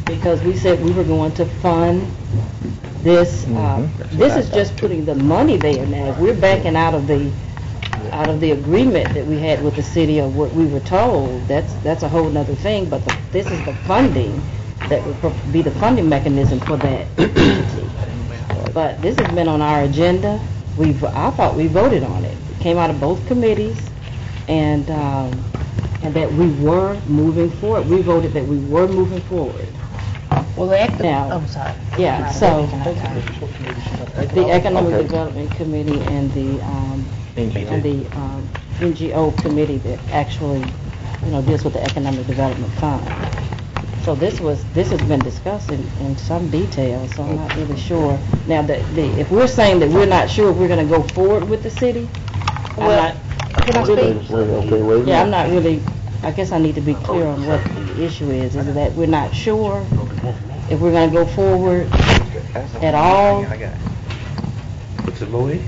because we said we were going to fund this. This is just putting the money there now. We're backing out of the agreement that we had with the city of what we were told. That's a whole other thing. But this is the funding that would be the funding mechanism for that entity. But this has been on our agenda. I thought we voted on it. It came out of both committees, and that we were moving forward. We voted that we were moving forward. Well, I'm sorry. Yeah. So the Economic Development Committee and the NGO committee that actually, deals with the Economic Development Fund. So this has been discussed in some detail, so I'm not really sure. Now, if we're saying that we're not sure if we're going to go forward with the city, Can I speak? I'm not really, I guess I need to be clear on what the issue is that we're not sure if we're going to go forward at all. What's it, Louis?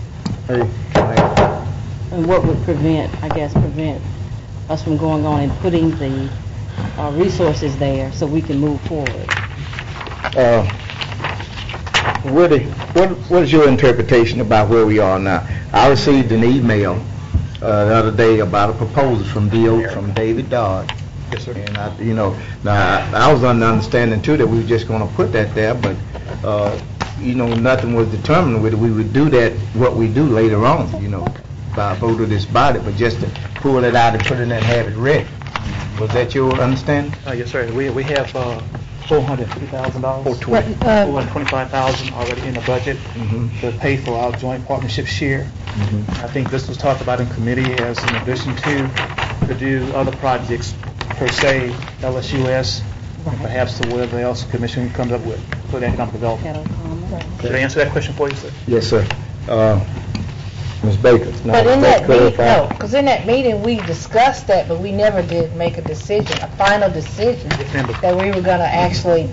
And what would prevent us from going on and putting the resources there so we can move forward. Woody, what is your interpretation about where we are now? I received an email the other day about a proposal from David Dodd. Yes, sir. And I was under the understanding too that we were just going to put that there, but nothing was determined whether we would do that, what we do later on, by a vote of this body, but just to pull it out and put it in and have it ready. Was that your understanding? Yes, sir. We have $450,000, $425,000 already in the budget to pay for our joint partnership share. I think this was talked about in committee as in addition to do other projects per se, LSUS, and perhaps to whatever else the commission comes up with for the economic development. Did I answer that question for you, sir? Yes, sir. Ms. Baker. But in that meeting, because in that meeting we discussed that, but we never did make a decision, a final decision that we were going to actually,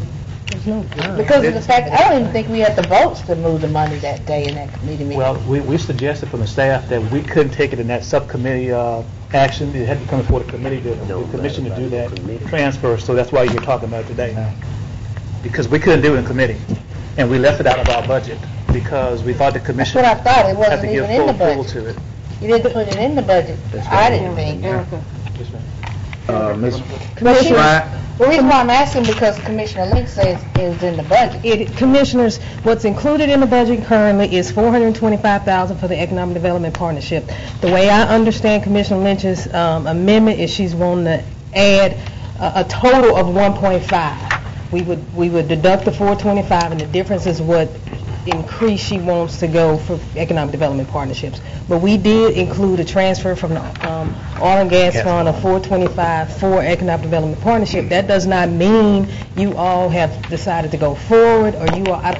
because of the fact, I don't even think we had the votes to move the money that day in that committee meeting. Well, we suggested from the staff that we couldn't take it in that subcommittee action. It had to come before the committee, the commission to do that transfer, so that's why you're talking about it today. Because we couldn't do it in committee, and we left it out of our budget. Because we thought the commission That's what I thought. It had wasn't to give even in full the approval budget. to it. You didn't put it in the budget. I didn't think. Ms. Commissioner, the reason why I'm asking because Commissioner Lynch says it was in the budget. Commissioners, what's included in the budget currently is $425,000 for the Economic Development Partnership. The way I understand Commissioner Lynch's amendment is she's wanting to add a total of 1.5. We would deduct the 425, and the difference is what increase she wants to go for economic development partnerships. But we did include a transfer from the oil and gas fund of $425 for economic development partnership. That does not mean you all have decided to go forward, or you are,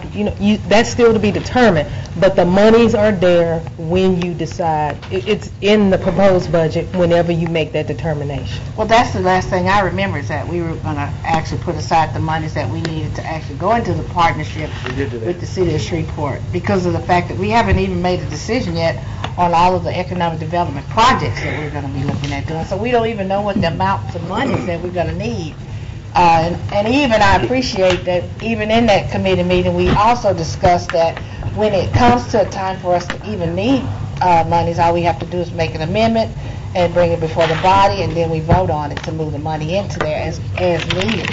that's still to be determined. But the monies are there when you decide. It's in the proposed budget whenever you make that determination. Well, that's the last thing I remember, is that we were going to actually put aside the monies that we needed to actually go into the partnership with the city of Shreveport, because of the fact that we haven't even made a decision yet on all of the economic development projects that we're going to be looking at doing. So we don't even know what the amounts of monies that we're going to need. And even I appreciate that even in that committee meeting, we also discussed that when it comes to a time for us to even need monies, all we have to do is make an amendment and bring it before the body, and then we vote on it to move the money into there as needed.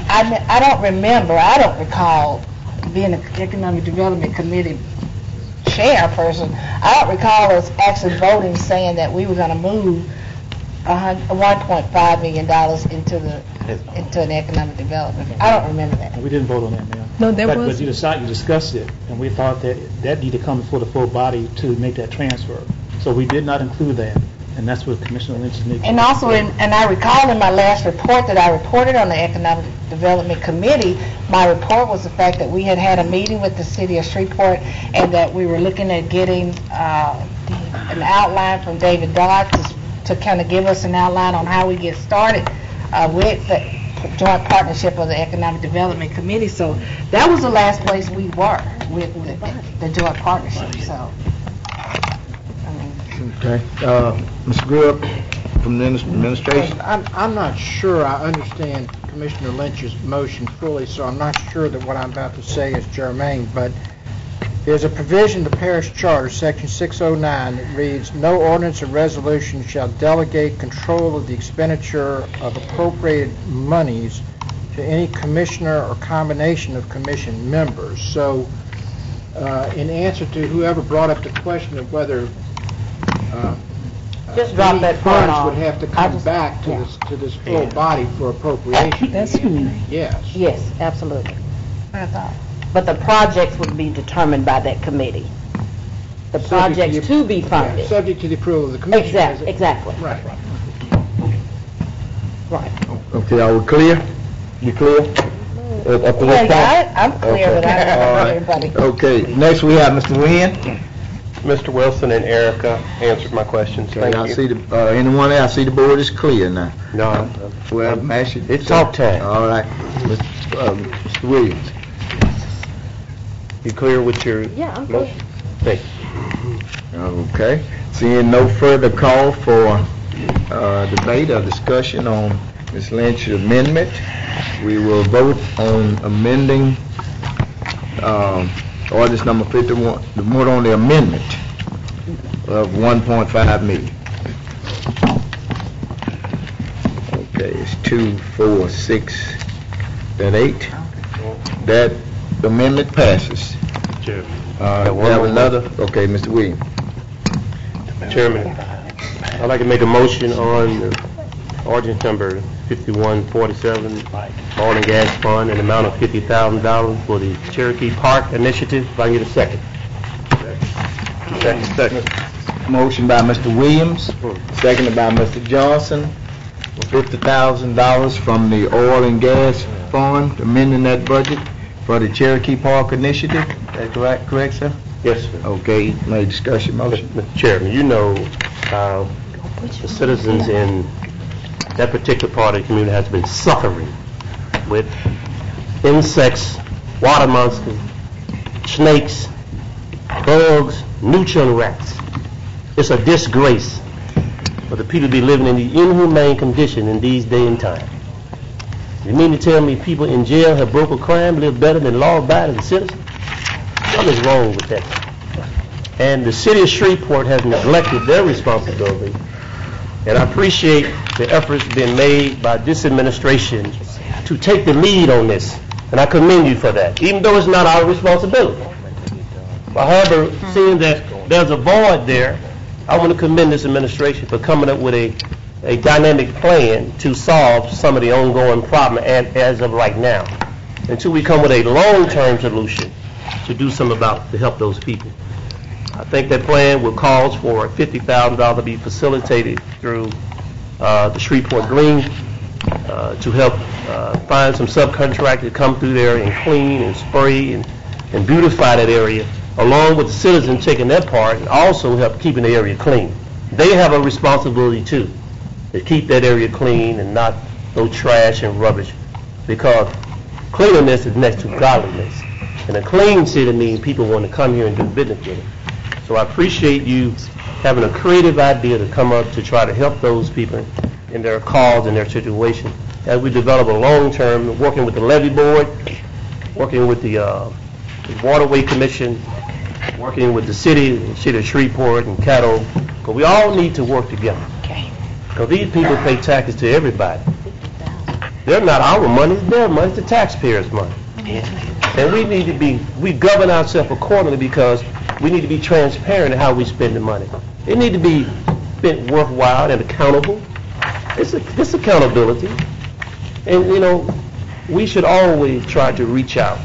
I don't recall being an economic development committee chairperson. I don't recall us actually voting saying that we were going to move $1.5 million into an economic development. I don't remember that. We didn't vote on that, ma'am. No, there was. But you discussed it, and we thought that needed to come before the full body to make that transfer. So we did not include that, and that's what Commissioner Lynch is making. And also, and I recall in my last report that I reported on the Economic Development Committee, my report was the fact that we had a meeting with the city of Shreveport, and that we were looking at getting an outline from David Dodd to kind of give us an outline on how we get started with the joint partnership of the Economic Development Committee. So that was the last place we were with the joint partnership. So. Okay. Mr. Grub from the administration. I'm not sure I understand Commissioner Lynch's motion fully, so I'm not sure that what I'm about to say is germane, but there's a provision in the parish charter, section 609, that reads, "No ordinance or resolution shall delegate control of the expenditure of appropriated monies to any commissioner or combination of commission members." So, in answer to whoever brought up the question of whether just drop that part funds off. would have to come back to this full body for appropriation. That's yes. Yes, absolutely. But the projects would be determined by that committee. The projects to be funded. Yeah, subject to the approval of the commission. Exactly. Right. Okay, are we clear? You clear? Up to this point? I'm clear with everybody. Okay, next we have Mr. Wynn. Mr. Wilson and Erica answered my questions. Thank I you. see anyone else? I see the board is clear now. No. Well, Mash, It's talk time. All right. Mr. Williams. You clear with your I'm motion? Thank you. Okay. Seeing no further call for debate or discussion on Ms. Lynch's amendment, we will vote on amending ordinance number 51, the vote on the amendment of 1.5 million. Okay, it's 2, 4, 6, and 8. That amendment passes. Chairman. We have another. Okay, Mr. Williams. Chairman, I'd like to make a motion on ordinance number 5147, oil and gas fund, an amount of $50,000 for the Cherokee Park initiative. If I can get a second. Second. Motion by Mr. Williams, seconded by Mr. Johnson, for $50,000 from the oil and gas fund, amending that budget for the Cherokee Park initiative. Is that correct, sir? Yes, sir. Okay, may discussion motion. Mr. Chairman, you know how the citizens in that particular part of the community has been suffering with insects, water monsters, snakes, bugs, neutron rats. It's a disgrace for the people to be living in the inhumane condition in these day and time. You mean to tell me people in jail have broken crime, live better than law-abiding citizens? Something's wrong with that. And the city of Shreveport has neglected their responsibility. And I appreciate the efforts being made by this administration to take the lead on this. And I commend you for that, even though it's not our responsibility. However, seeing that there's a void there, I want to commend this administration for coming up with a dynamic plan to solve some of the ongoing problem as of right now. Until we come with a long-term solution, to do something to help those people. I think that plan will cause for $50,000 to be facilitated through the Shreveport Green to help find some subcontractors to come through there and clean and spray and beautify that area, along with the citizens taking their part and also help keeping the area clean. They have a responsibility too, to keep that area clean and not no trash and rubbish, because cleanliness is next to godliness. And a clean city means people want to come here and do business with it. So I appreciate you having a creative idea to come up to try to help those people in their cause and their situation. As we develop a long-term, working with the levy board, working with the Waterway Commission, working with the city of Shreveport and Caddo, because we all need to work together. Because these people pay taxes to everybody. They're not our money, it's their money, it's the taxpayers' money. And we govern ourselves accordingly, because we need to be transparent in how we spend the money. It need to be spent worthwhile and accountable. It's accountability. And, you know, we should always try to reach out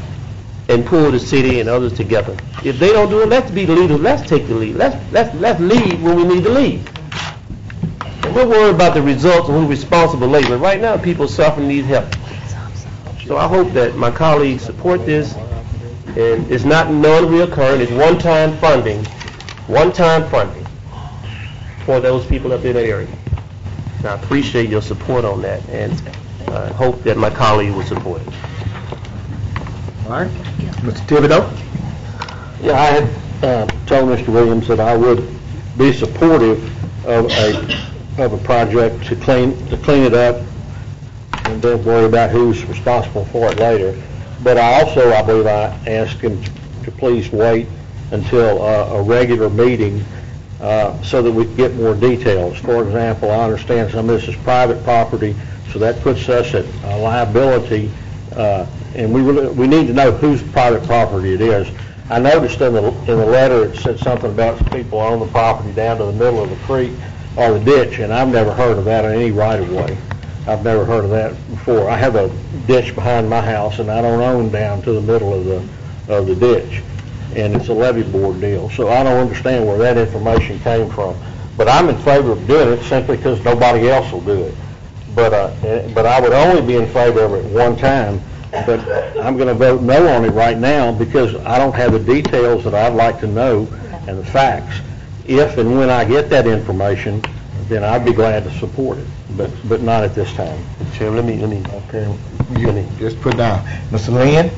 and pull the city and others together. If they don't do it, let's be the leaders. Let's take the lead. Let's lead when we need to lead. And we're worried about the results and who's responsible later. Right now, people suffering need help. So I hope that my colleagues support this. And it's not non-reoccurring. It's one-time funding for those people up in that area. And I appreciate your support on that, and I hope that my colleague will support it. All right. Mr. Thibodeau? Yeah, I had told Mr. Williams that I would be supportive of a project to clean it up and then worry about who's responsible for it later. But I believe I asked him to please wait until a regular meeting so that we can get more details. For example, I understand some of this is private property, so that puts us at liability, and we need to know whose private property it is. I noticed in the letter it said something about people own the property down to the middle of the creek or the ditch, and I've never heard of that in any right-of-way. I've never heard of that before. I have a ditch behind my house, and I don't own down to the middle of the ditch, and it's a levy board deal. So I don't understand where that information came from. But I'm in favor of doing it simply because nobody else will do it. But I would only be in favor of it one time. But I'm going to vote no on it right now because I don't have the details that I'd like to know and the facts. If and when I get that information, then I'd be glad to support it, but not at this time. Chair, let me. Okay, you just put down. Mr. Lynn?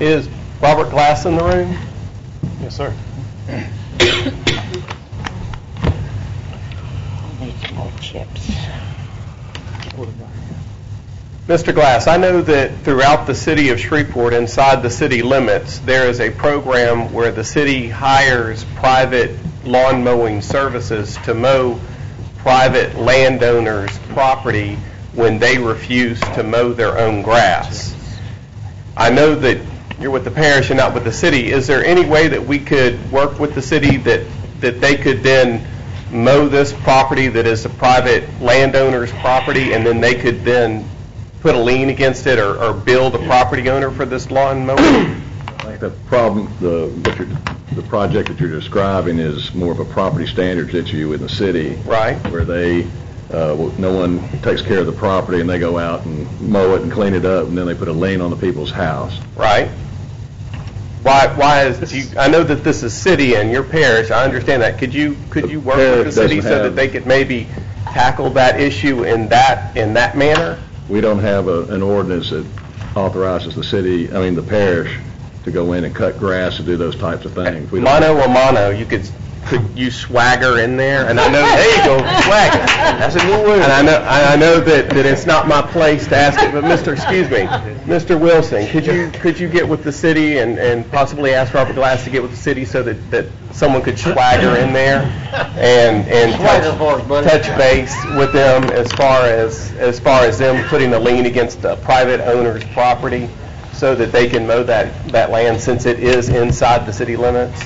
Is Robert Glass in the room? Yes, sir. Need some more chips. Mr. Glass, I know that throughout the city of Shreveport, inside the city limits, there is a program where the city hires private lawn mowing services to mow private landowners' property when they refuse to mow their own grass. I know that you're with the parish and not with the city. Is there any way that we could work with the city that they could then mow this property that is a private landowner's property, and then they could then put a lien against it or bill the property owner for this lawn mowing? I think the problem, the project that you're describing is more of a property standards issue in the city. Right. Where no one takes care of the property and they go out and mow it and clean it up and then they put a lien on the people's house. Right. I know that this is city and your parish, I understand that. Could you work with the city so that they could maybe tackle that issue in that manner? We don't have an ordinance that authorizes the parish to go in and cut grass and do those types of things. Mano a mano, could you swagger in there? And I know, there you go, swagger. That's a new word. And I know that it's not my place to ask it, but Mr. Wilson, could you get with the city and possibly ask Robert Glass to get with the city so that someone could swagger in there and touch base with them as far as them putting a lien against a private owner's property, so that they can mow that land since it is inside the city limits?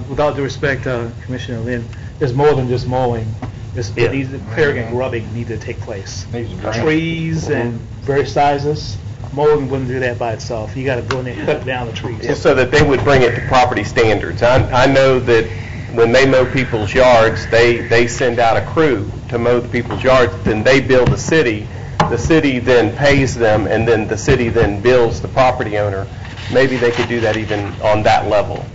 With all due respect, Commissioner Lynn, there's more than just mowing. Clearing and grubbing need to take place. Trees and various sizes, Mowing wouldn't do that by itself. You got to go in there and cut down the trees. So that they would bring it to property standards. I know that when they mow people's yards, they send out a crew to mow the people's yards, then they bill the city then pays them, and then the city then bills the property owner. Maybe they could do that even on that level.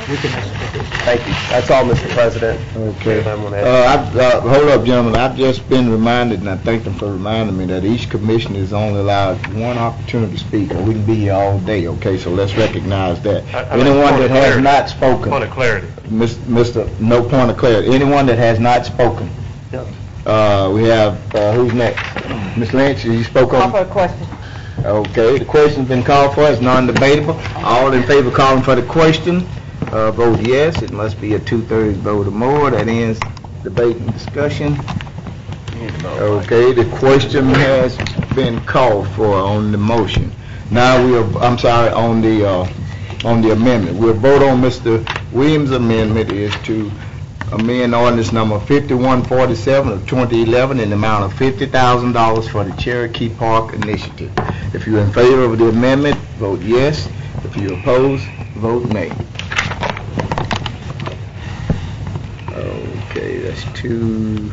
Thank you. That's all, Mr. President. Okay. Hold up, gentlemen. I've just been reminded, and I thank them for reminding me, that each commissioner is only allowed one opportunity to speak, and we can be here all day, okay? So let's recognize that. Anyone that has not spoken. Point of clarity. No point of clarity. Anyone that has not spoken. We have, who's next? Ms. Lynch, you spoke on? Call for a question. Okay, the question's been called for. It's non-debatable. All in favor of calling for the question, vote yes. It must be a 2/3 vote or more. That ends debate and discussion. Okay, the question has been called for on the motion. Now on the amendment. We'll vote on Mr. Williams' amendment is to amend ordinance number 5147 of 2011 in the amount of $50,000 for the Cherokee Park Initiative. If you're in favor of the amendment, vote yes. If you oppose, vote nay. Okay, that's 2.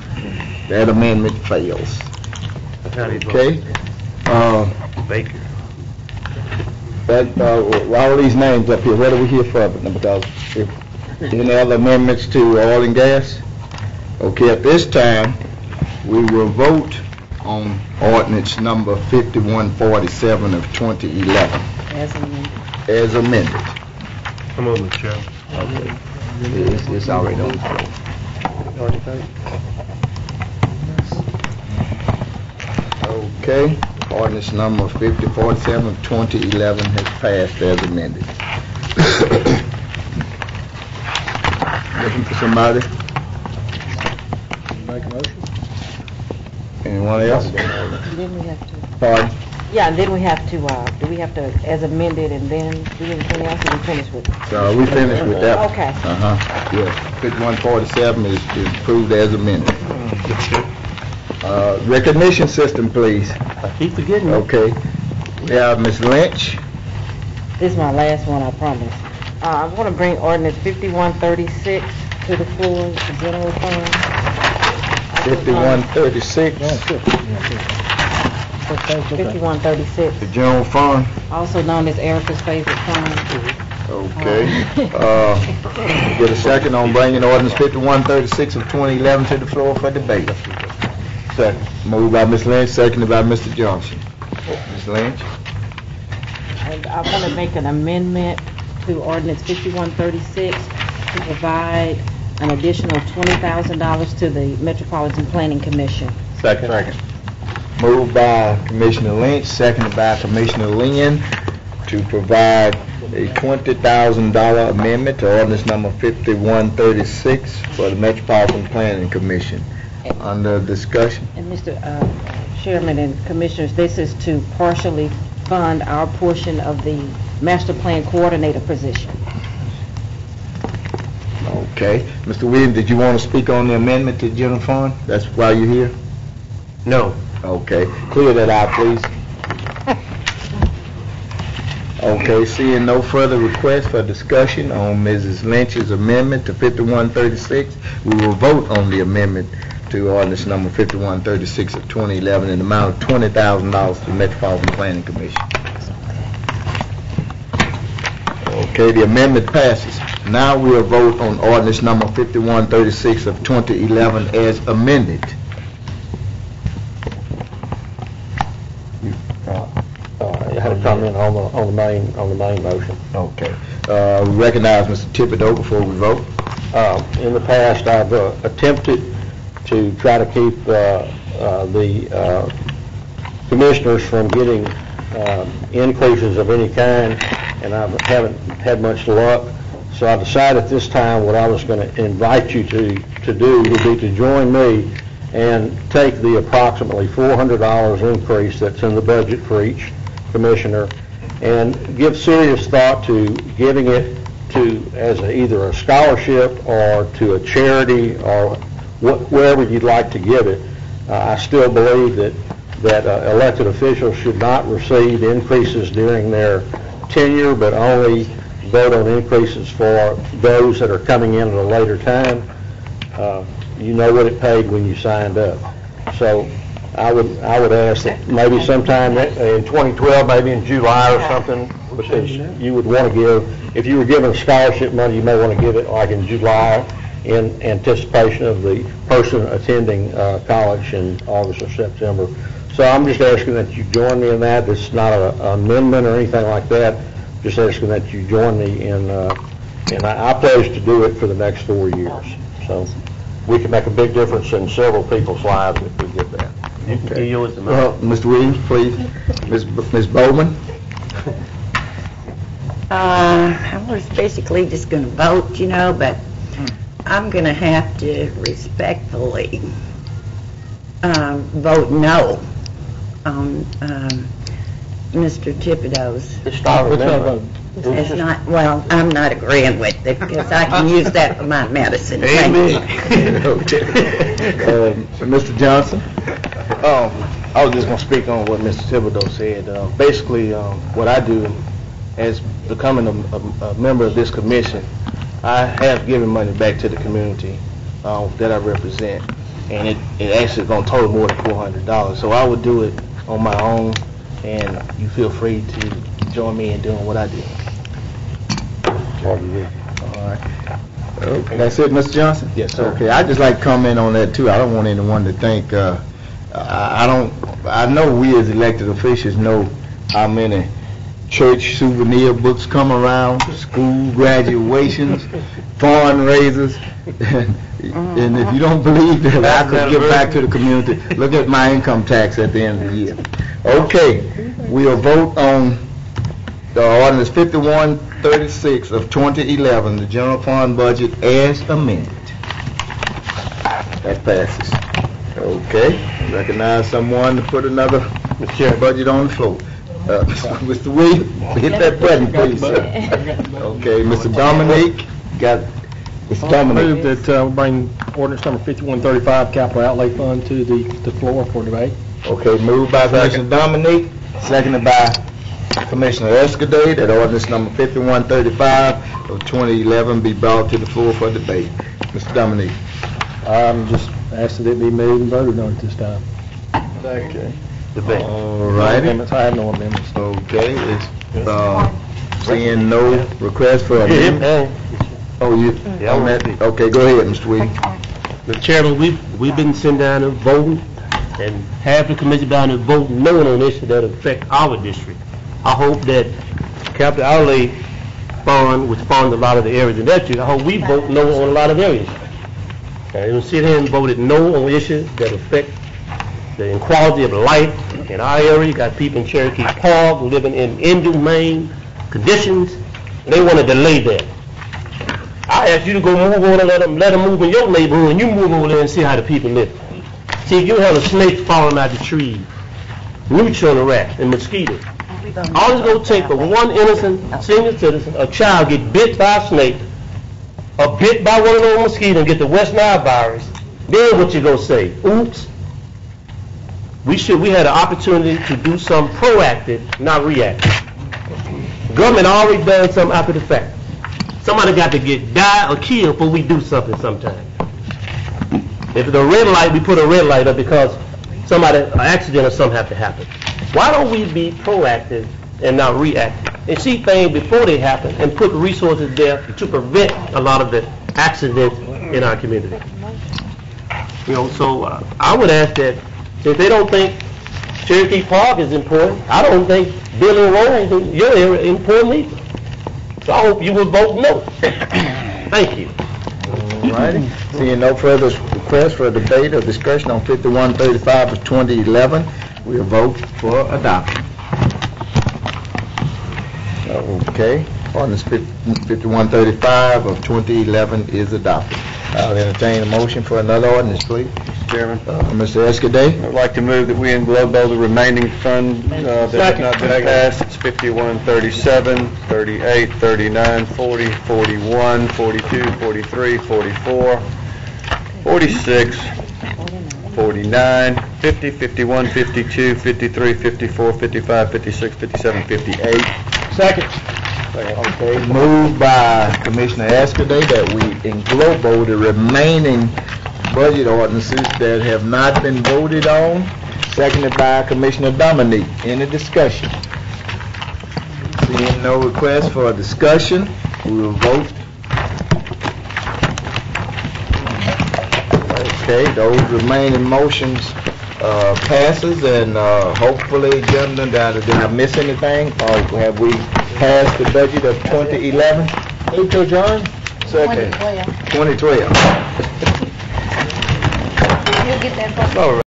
That amendment fails. Okay. Baker. All these names up here, what do we hear from? Because if any other amendments to oil and gas? Okay, at this time, we will vote on ordinance number 5147 of 2011. As amended. Come on, Mr. Chairman. Okay. It's already on the floor. Okay, ordinance number 5047 of 2011 has passed as amended. Looking for somebody? Make a motion? Anyone else? Then we have to. Pardon? Yeah, and then we have to, do we have to, as amended, and then do anything else, or we finish with it? So we finished with that. Okay. Yes, 5147 is approved as amended. Recognition system, please. I keep forgetting. Okay. We have Ms. Lynch. This is my last one, I promise. I want to bring ordinance 5136 to the floor, the general fund. 5136. 5136. The general fund. Also known as Erica's favorite fund. Okay. Get a second on bringing ordinance 5136 of 2011 to the floor for debate. Second. Moved by Ms. Lynch, seconded by Mr. Johnson. Ms. Lynch. And I want to make an amendment to ordinance 5136 to provide an additional $20,000 to the Metropolitan Planning Commission. Second. Moved by Commissioner Lynch, seconded by Commissioner Lynn to provide a $20,000 amendment to ordinance number 5136 for the Metropolitan Planning Commission. Under discussion. And Mr. Chairman and Commissioners, this is to partially fund our portion of the Master Plan Coordinator position. Okay. Mr. Williams, did you want to speak on the amendment to the general fund? That's why you're here? No. Okay. Clear that out, please. Okay, seeing no further requests for discussion on Mrs. Lynch's amendment to 5136, we will vote on the amendment to ordinance number 5136 of 2011 in the amount of $20,000 to the Metropolitan Planning Commission. Okay, the amendment passes. Now we'll vote on ordinance number 5136 of 2011 as amended. I had a comment on the main motion. Okay. We recognize Mr. Thibodeau before we vote. In the past, I've attempted to try to keep the commissioners from getting increases of any kind, and I haven't had much luck. So I decided this time what I was going to invite you to do would be to join me and take the approximately $400 increase that's in the budget for each commissioner and give serious thought to giving it to as either a scholarship or to a charity or wherever you'd like to give it. I still believe that that elected officials should not receive increases during their tenure, but only vote on increases for those that are coming in at a later time. You know what it paid when you signed up. So I would ask that maybe sometime in 2012, maybe in July or something, because you would want to give, if you were given scholarship money, you may want to give it like in July in anticipation of the person attending college in August or September. So I'm just asking that you join me in that. This is not an amendment or anything like that. Just asking that you join me in, and I pledge to do it for the next 4 years. So we can make a big difference in several people's lives if we get that. Okay. Well, Mr. Williams, please. Ms. Bowman? I was basically just going to vote, but I'm going to have to respectfully vote no on Mr. Thibodeau's. It's not, well, I'm not agreeing with it because I can use that for my medicine. Amen. Mr. Johnson? I was just going to speak on what Mr. Thibodeau said. Basically, what I do as becoming a member of this commission, I have given money back to the community that I represent, and it actually going to total more than $400. So I would do it on my own, and you feel free to join me in doing what I do. All right. Okay. That's it, Mr. Johnson? Yes, sir. Okay, I'd just like to comment on that, too. I don't want anyone to think, I know we as elected officials know how many church souvenir books come around, school graduations, fundraisers, and if you don't believe that I could give back to the community, look at my income tax at the end of the year. Okay, we'll vote on the ordinance 5136 of 2011, the general fund budget as amended. That passes. Okay, recognize someone to put another budget on the floor. Mr. Williams, hit that button, please, sir. Okay, Mr. Dominique, got it. Mr. Dominique. Move that we bring ordinance number 5135, capital outlay fund, to the floor for debate. Okay, moved by Commissioner Dominique, seconded by Commissioner Escudé, that ordinance number 5135 of 2011 be brought to the floor for debate. Mr. Dominique. I'm just asking that it be moved and voted on at this time. Okay. Debate. All righty. I have no amendments. Okay, it's seeing no request for amendment. Oh, you, on that? Okay, go ahead, Mr. Williams. Mr. Chairman, we've been sitting down and voting, and half the committee down and voting no on issues that affect our district. I hope that capital outlay fund, which funds a lot of the areas in that district, I hope we vote no on a lot of areas. Okay, we sit here and voted no on issues that affect the quality of life in our area. You got people in Cherokee Park living in inhumane conditions, and they want to delay that. I ask you to go move on and let them move in your neighborhood, and you move over there and see how the people live. See, if you have a snake falling out the tree, neutral rats and mosquitoes, all it's going to take for one innocent senior citizen, a child, get bit by a snake, or bit by one of those mosquitoes and get the West Nile virus, then what you going to say? Oops. We had an opportunity to do something proactive, not reactive. Government already done something after the fact. Somebody got to die or killed before we do something sometime. If it's a red light, we put a red light up because an accident or something have to happen. Why don't we be proactive and not reactive and see things before they happen and put resources there to prevent a lot of the accidents in our community? So I would ask that if they don't think Cherokee Park is important, I don't think building roads in your area is important either. So I hope you will vote no. Thank you. All righty. Seeing no further requests for a debate or discussion on 5135 of 2011, we'll vote for adoption. Okay. Ordinance 5135 of 2011 is adopted. I'll entertain a motion for another ordinance, please. Mr. Chairman. Mr. Escudé. I'd like to move that we englobe all the remaining funds that have not been passed. It's 5137, 38, 39, 40, 41, 42, 43, 44, 46, 49, 50, 51, 52, 53, 54, 55, 56, 57, 58. Second. Okay, moved by Commissioner Escaday that we englobo the remaining budget ordinances that have not been voted on, seconded by Commissioner Dominique. Any discussion? Seeing no request for a discussion, we will vote. Okay, those remaining motions passes, and hopefully, gentlemen, did I miss anything? Or have we passed the budget of 2011? Move to adjourn? Second. 2012. You'll get that. All right.